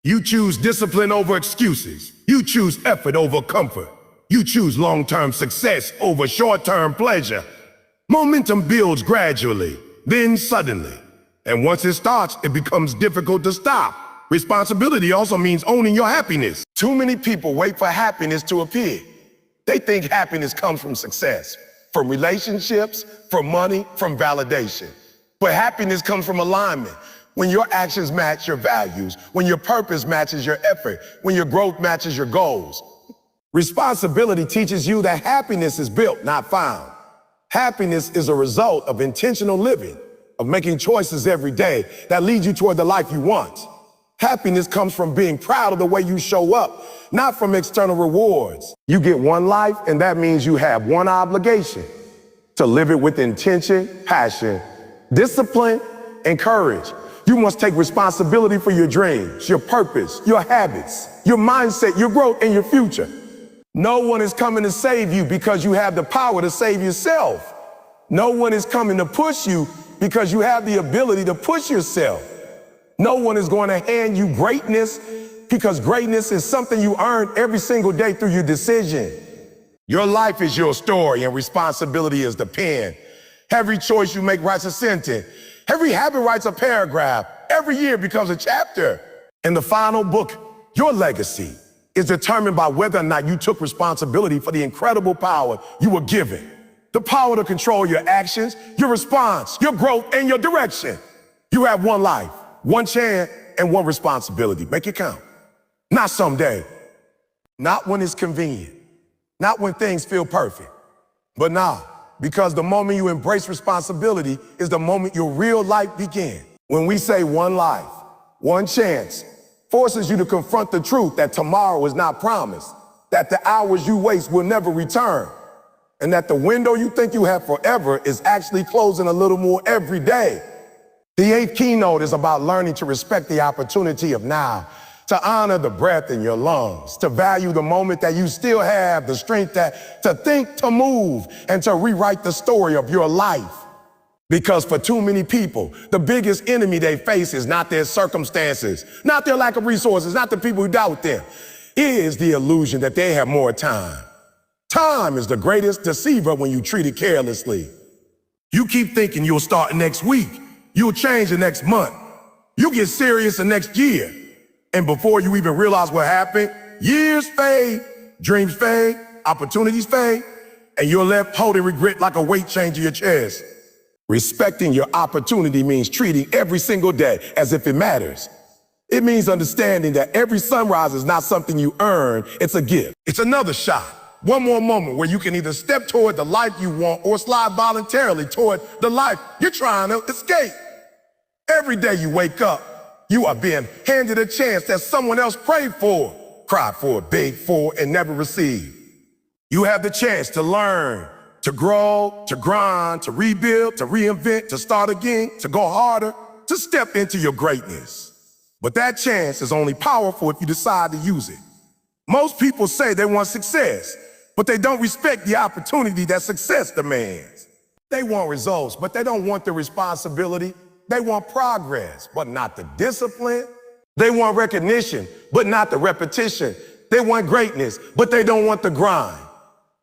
You choose discipline over excuses. You choose effort over comfort. You choose long-term success over short-term pleasure. Momentum builds gradually, then suddenly. And once it starts, it becomes difficult to stop. Responsibility also means owning your happiness. Too many people wait for happiness to appear. They think happiness comes from success, from relationships, from money, from validation. But happiness comes from alignment. When your actions match your values, when your purpose matches your effort, when your growth matches your goals. Responsibility teaches you that happiness is built, not found. Happiness is a result of intentional living, of making choices every day that lead you toward the life you want. Happiness comes from being proud of the way you show up, not from external rewards. You get one life, and that means you have one obligation: to live it with intention, passion, discipline, and courage. You must take responsibility for your dreams, your purpose, your habits, your mindset, your growth, and your future. No one is coming to save you because you have the power to save yourself. No one is coming to push you because you have the ability to push yourself. No one is going to hand you greatness because greatness is something you earn every single day through your decision. Your life is your story and responsibility is the pen. Every choice you make writes a sentence. Every habit writes a paragraph. Every year becomes a chapter. In the final book, your legacy is determined by whether or not you took responsibility for the incredible power you were given. The power to control your actions, your response, your growth, and your direction. You have one life, one chance, and one responsibility. Make it count. Not someday. Not when it's convenient. Not when things feel perfect. But now, because the moment you embrace responsibility is the moment your real life begins. When we say one life, one chance, forces you to confront the truth that tomorrow is not promised, that the hours you waste will never return, and that the window you think you have forever is actually closing a little more every day. The 8th keynote is about learning to respect the opportunity of now, to honor the breath in your lungs, to value the moment that you still have the strength to think, to move, and to rewrite the story of your life. Because for too many people, the biggest enemy they face is not their circumstances, not their lack of resources, not the people who doubt them. It is the illusion that they have more time. Time is the greatest deceiver when you treat it carelessly. You keep thinking you'll start next week, you'll change the next month, you get serious the next year. And before you even realize what happened, years fade, dreams fade, opportunities fade, and you're left holding regret like a weight chain to your chest. Respecting your opportunity means treating every single day as if it matters. It means understanding that every sunrise is not something you earn, it's a gift. It's another shot, one more moment where you can either step toward the life you want or slide voluntarily toward the life you're trying to escape. Every day you wake up, you are being handed a chance that someone else prayed for, cried for, begged for, and never received. You have the chance to learn, to grow, to grind, to rebuild, to reinvent, to start again, to go harder, to step into your greatness. But that chance is only powerful if you decide to use it. Most people say they want success, but they don't respect the opportunity that success demands. They want results, but they don't want the responsibility. They want progress, but not the discipline. They want recognition, but not the repetition. They want greatness, but they don't want the grind.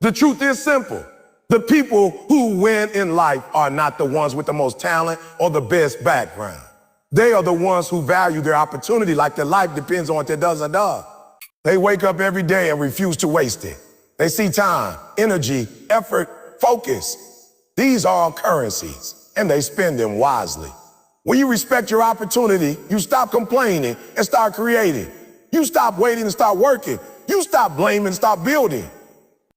The truth is simple. The people who win in life are not the ones with the most talent or the best background. They are the ones who value their opportunity like their life depends on what it does or does. They wake up every day and refuse to waste it. They see time, energy, effort, focus. These are all currencies, and they spend them wisely. When you respect your opportunity, you stop complaining and start creating. You stop waiting and start working. You stop blaming and start building.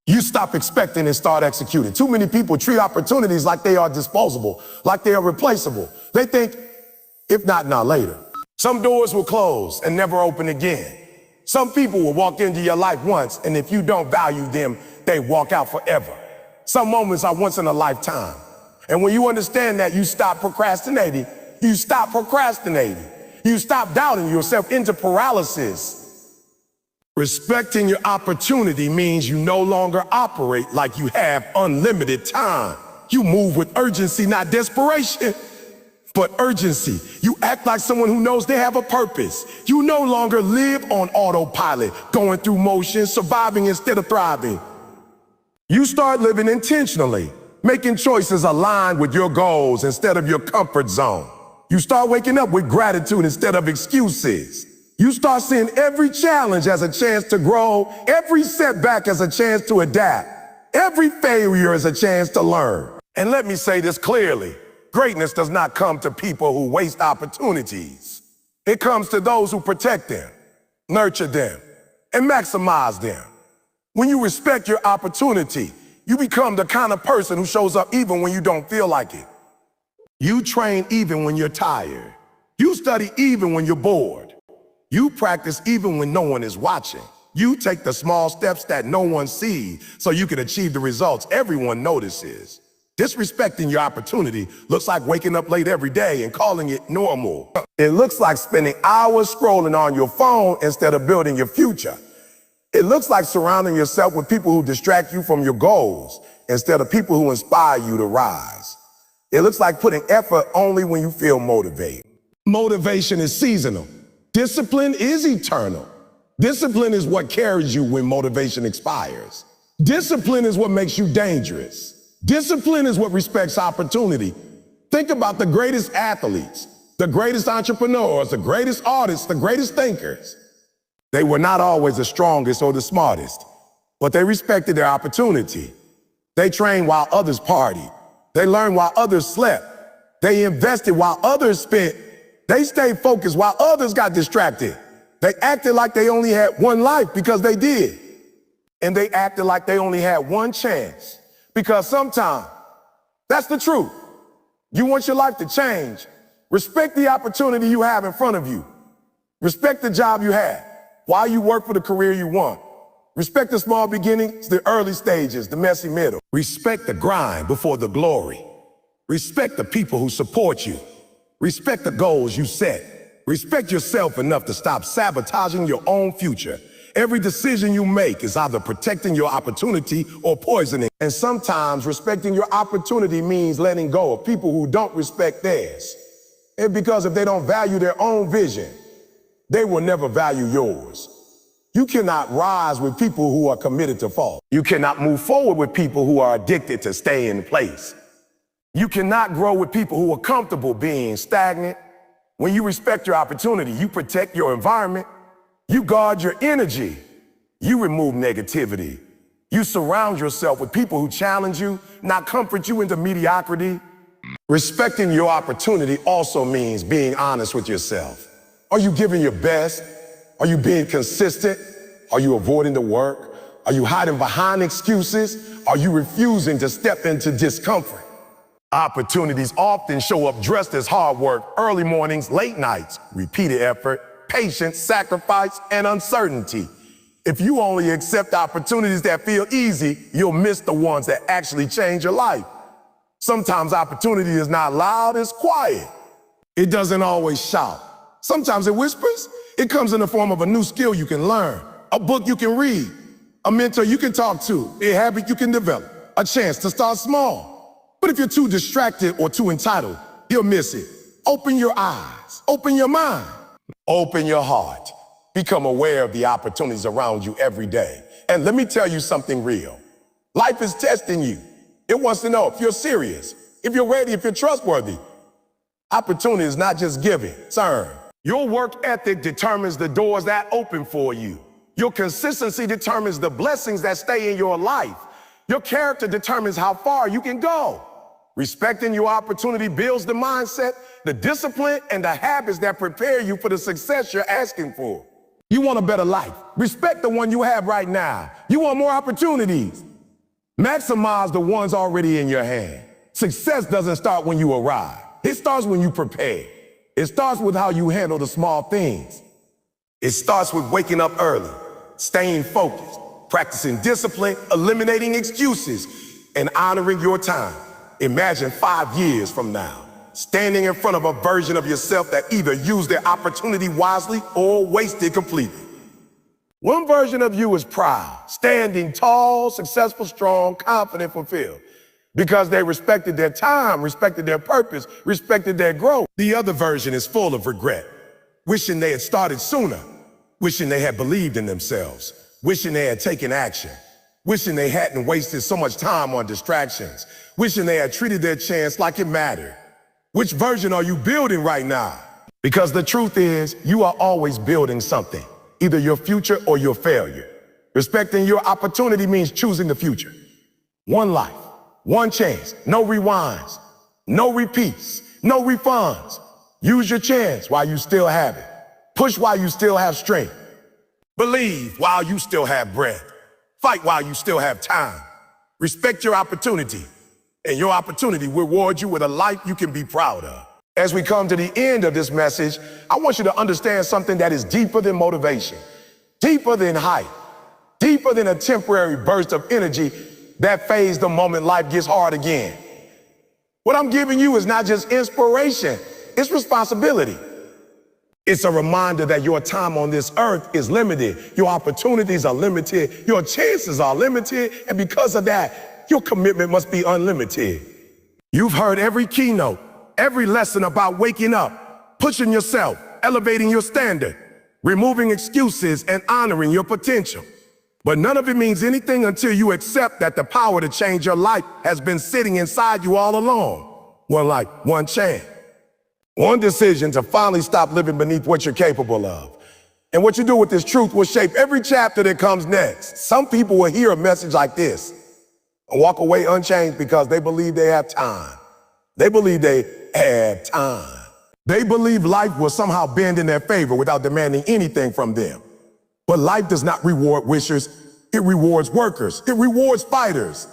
You stop expecting and start executing. Too many people treat opportunities like they are disposable, like they are replaceable. They think, if not now, later. Some doors will close and never open again. Some people will walk into your life once, and if you don't value them, they walk out forever. Some moments are once in a lifetime. And when you understand that, you stop procrastinating. You stop procrastinating. You stop doubting yourself into paralysis. Respecting your opportunity means you no longer operate like you have unlimited time. You move with urgency, not desperation, but urgency. You act like someone who knows they have a purpose. You no longer live on autopilot, going through motions, surviving instead of thriving. You start living intentionally, making choices aligned with your goals instead of your comfort zone. You start waking up with gratitude instead of excuses. You start seeing every challenge as a chance to grow, every setback as a chance to adapt, every failure as a chance to learn. And let me say this clearly, greatness does not come to people who waste opportunities. It comes to those who protect them, nurture them, and maximize them. When you respect your opportunity, you become the kind of person who shows up even when you don't feel like it. You train even when you're tired. You study even when you're bored. You practice even when no one is watching. You take the small steps that no one sees so you can achieve the results everyone notices. Disrespecting your opportunity looks like waking up late every day and calling it normal. It looks like spending hours scrolling on your phone instead of building your future. It looks like surrounding yourself with people who distract you from your goals instead of people who inspire you to rise. It looks like putting effort only when you feel motivated. Motivation is seasonal. Discipline is eternal. Discipline is what carries you when motivation expires. Discipline is what makes you dangerous. Discipline is what respects opportunity. Think about the greatest athletes, the greatest entrepreneurs, the greatest artists, the greatest thinkers. They were not always the strongest or the smartest, but they respected their opportunity. They trained while others partied. They learned while others slept. They invested while others spent. They stayed focused while others got distracted. They acted like they only had one life because they did. And they acted like they only had one chance because sometimes, that's the truth. You want your life to change. Respect the opportunity you have in front of you. Respect the job you have while you work for the career you want. Respect the small beginnings, the early stages, the messy middle. Respect the grind before the glory. Respect the people who support you. Respect the goals you set. Respect yourself enough to stop sabotaging your own future. Every decision you make is either protecting your opportunity or poisoning. And sometimes respecting your opportunity means letting go of people who don't respect theirs. And because if they don't value their own vision, they will never value yours. You cannot rise with people who are committed to fall. You cannot move forward with people who are addicted to stay in place. You cannot grow with people who are comfortable being stagnant. When you respect your opportunity, you protect your environment. You guard your energy. You remove negativity. You surround yourself with people who challenge you, not comfort you into mediocrity. Respecting your opportunity also means being honest with yourself. Are you giving your best? Are you being consistent? Are you avoiding the work? Are you hiding behind excuses? Are you refusing to step into discomfort? Opportunities often show up dressed as hard work, early mornings, late nights, repeated effort, patience, sacrifice, and uncertainty. If you only accept opportunities that feel easy, you'll miss the ones that actually change your life. Sometimes opportunity is not loud, it's quiet. It doesn't always shout. Sometimes it whispers. It comes in the form of a new skill you can learn, a book you can read, a mentor you can talk to, a habit you can develop, a chance to start small. But if you're too distracted or too entitled, you'll miss it. Open your eyes, open your mind, open your heart. Become aware of the opportunities around you every day. And let me tell you something real. Life is testing you. It wants to know if you're serious, if you're ready, if you're trustworthy. Opportunity is not just given, it's earned. Your work ethic determines the doors that open for you. Your consistency determines the blessings that stay in your life. Your character determines how far you can go. Respecting your opportunity builds the mindset, the discipline, and the habits that prepare you for the success you're asking for. You want a better life. Respect the one you have right now. You want more opportunities. Maximize the ones already in your hand. Success doesn't start when you arrive. It starts when you prepare. It starts with how you handle the small things. It starts with waking up early, staying focused, practicing discipline, eliminating excuses, and honoring your time. Imagine 5 years from now, standing in front of a version of yourself that either used their opportunity wisely or wasted completely. One version of you is proud, standing tall, successful, strong, confident, fulfilled. Because they respected their time, respected their purpose, respected their growth. The other version is full of regret, wishing they had started sooner, wishing they had believed in themselves, wishing they had taken action, wishing they hadn't wasted so much time on distractions, wishing they had treated their chance like it mattered. Which version are you building right now? Because the truth is, you are always building something, either your future or your failure. Respecting your opportunity means choosing the future. One life. One chance, no rewinds, no repeats, no refunds. Use your chance while you still have it. Push while you still have strength. Believe while you still have breath. Fight while you still have time. Respect your opportunity, and your opportunity will reward you with a life you can be proud of. As we come to the end of this message, I want you to understand something that is deeper than motivation, deeper than hype, deeper than a temporary burst of energy that fades the moment life gets hard again. What I'm giving you is not just inspiration, it's responsibility. It's a reminder that your time on this earth is limited, your opportunities are limited, your chances are limited, and because of that, your commitment must be unlimited. You've heard every keynote, every lesson about waking up, pushing yourself, elevating your standard, removing excuses, and honoring your potential. But none of it means anything until you accept that the power to change your life has been sitting inside you all along. One chance. One decision to finally stop living beneath what you're capable of. And what you do with this truth will shape every chapter that comes next. Some people will hear a message like this. and walk away unchanged because they believe they have time. They believe they have time. They believe life will somehow bend in their favor without demanding anything from them. But life does not reward wishers. It rewards workers. It rewards fighters.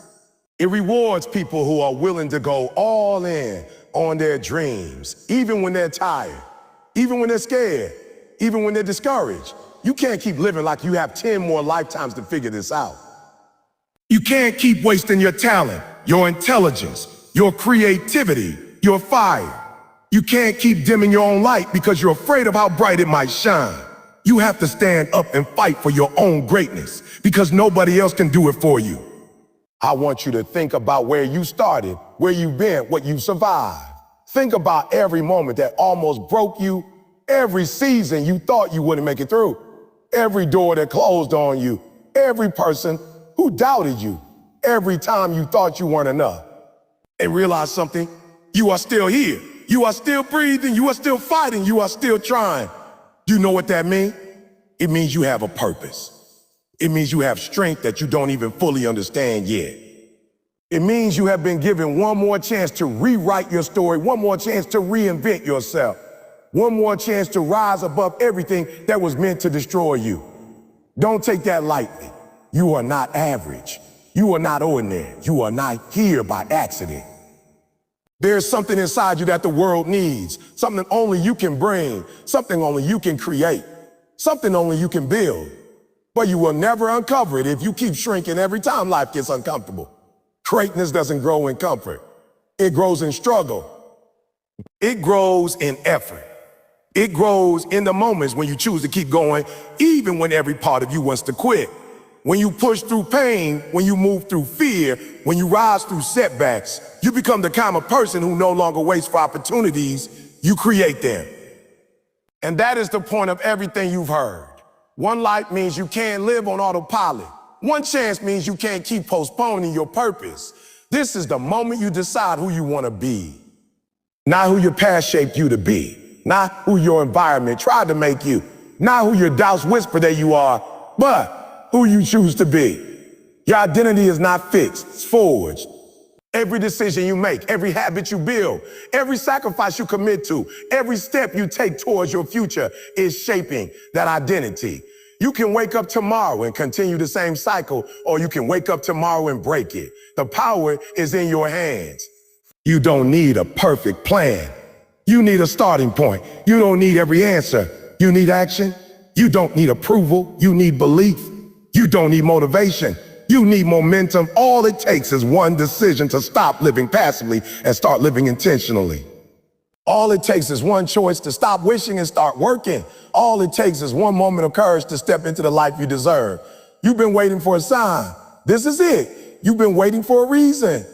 It rewards people who are willing to go all in on their dreams, even when they're tired, even when they're scared, even when they're discouraged. You can't keep living like you have 10 more lifetimes to figure this out. You can't keep wasting your talent, your intelligence, your creativity, your fire. You can't keep dimming your own light because you're afraid of how bright it might shine. You have to stand up and fight for your own greatness because nobody else can do it for you. I want you to think about where you started, where you've been, what you survived. Think about every moment that almost broke you, every season you thought you wouldn't make it through, every door that closed on you, every person who doubted you, every time you thought you weren't enough. And realize something, you are still here. You are still breathing, you are still fighting, you are still trying. Do you know what that means? It means you have a purpose. It means you have strength that you don't even fully understand yet. It means you have been given one more chance to rewrite your story, one more chance to reinvent yourself, one more chance to rise above everything that was meant to destroy you. Don't take that lightly. You are not average. You are not ordinary. You are not here by accident. There's something inside you that the world needs, something only you can bring, something only you can create, something only you can build. But you will never uncover it if you keep shrinking every time life gets uncomfortable. Greatness doesn't grow in comfort. It grows in struggle. It grows in effort. It grows in the moments when you choose to keep going, even when every part of you wants to quit. When you push through pain, when you move through fear, when you rise through setbacks, you become the kind of person who no longer waits for opportunities, you create them. And that is the point of everything you've heard. One life means you can't live on autopilot. One chance means you can't keep postponing your purpose. This is the moment you decide who you want to be. Not who your past shaped you to be. Not who your environment tried to make you. Not who your doubts whisper that you are, but who you choose to be. Your identity is not fixed, it's forged. Every decision you make, every habit you build, every sacrifice you commit to, every step you take towards your future is shaping that identity. You can wake up tomorrow and continue the same cycle, or you can wake up tomorrow and break it. The power is in your hands. You don't need a perfect plan. You need a starting point. You don't need every answer. You need action. You don't need approval. You need belief. You don't need motivation. You need momentum. All it takes is one decision to stop living passively and start living intentionally. All it takes is one choice to stop wishing and start working. All it takes is one moment of courage to step into the life you deserve. You've been waiting for a sign. This is it. You've been waiting for a reason.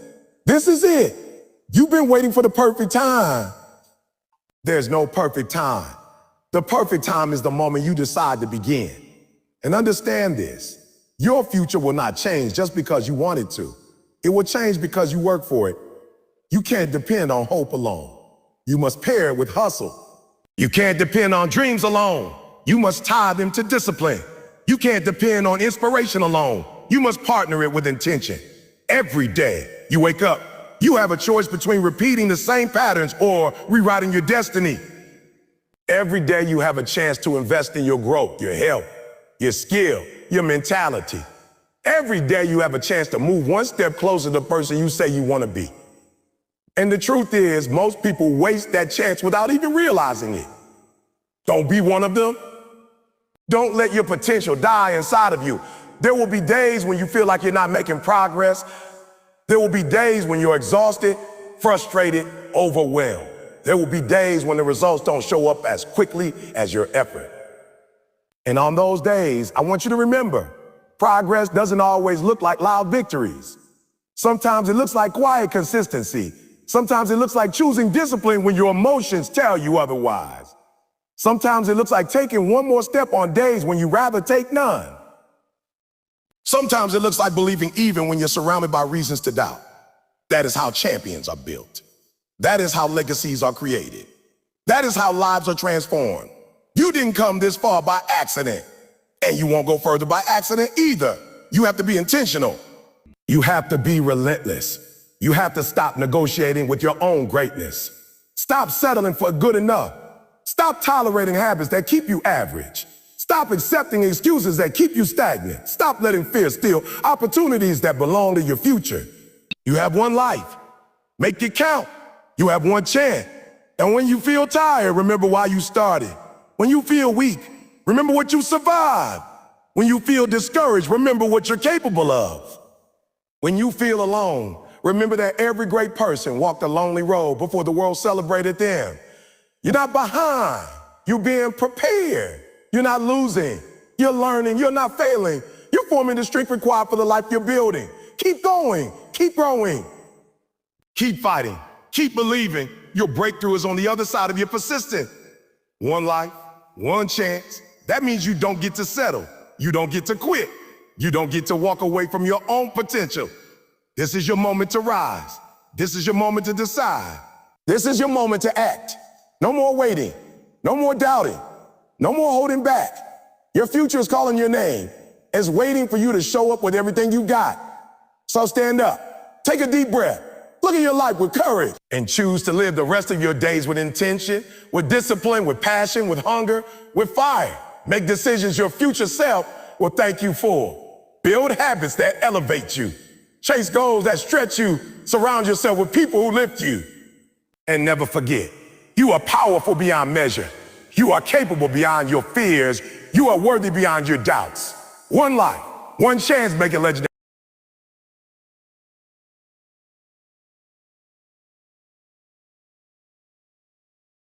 This is it. You've been waiting for the perfect time. There's no perfect time. The perfect time is the moment you decide to begin. And understand this, your future will not change just because you want it to. It will change because you work for it. You can't depend on hope alone. You must pair it with hustle. You can't depend on dreams alone. You must tie them to discipline. You can't depend on inspiration alone. You must partner it with intention. Every day you wake up, you have a choice between repeating the same patterns or rewriting your destiny. Every day you have a chance to invest in your growth, your health, your skill, your mentality. Every day you have a chance to move one step closer to the person you say you want to be. And the truth is, most people waste that chance without even realizing it. Don't be one of them. Don't let your potential die inside of you. There will be days when you feel like you're not making progress. There will be days when you're exhausted, frustrated, overwhelmed. There will be days when the results don't show up as quickly as your effort. And on those days, I want you to remember, progress doesn't always look like loud victories. Sometimes it looks like quiet consistency. Sometimes it looks like choosing discipline when your emotions tell you otherwise. Sometimes it looks like taking one more step on days when you rather take none. Sometimes it looks like believing even when you're surrounded by reasons to doubt. That is how champions are built. That is how legacies are created. That is how lives are transformed. You didn't come this far by accident, and you won't go further by accident either. You have to be intentional. You have to be relentless. You have to stop negotiating with your own greatness. Stop settling for good enough. Stop tolerating habits that keep you average. Stop accepting excuses that keep you stagnant. Stop letting fear steal opportunities that belong to your future. You have one life. Make it count. You have one chance. And when you feel tired, remember why you started. When you feel weak, remember what you survived. When you feel discouraged, remember what you're capable of. When you feel alone, remember that every great person walked a lonely road before the world celebrated them. You're not behind. You're being prepared. You're not losing. You're learning. You're not failing. You're forming the strength required for the life you're building. Keep going. Keep growing. Keep fighting. Keep believing. Your breakthrough is on the other side of your persistence. One life, one chance. That means you don't get to settle. You don't get to quit. You don't get to walk away from your own potential. This is your moment to rise. This is your moment to decide. This is your moment to act. No more waiting. No more doubting. No more holding back. Your future is calling your name. It's waiting for you to show up with everything you got. So stand up. Take a deep breath. Look at your life with courage and choose to live the rest of your days with intention, with discipline, with passion, with hunger, with fire. Make decisions your future self will thank you for. Build habits that elevate you. Chase goals that stretch you. Surround yourself with people who lift you. And never forget, you are powerful beyond measure. You are capable beyond your fears. You are worthy beyond your doubts. One life, one chance, make it legendary.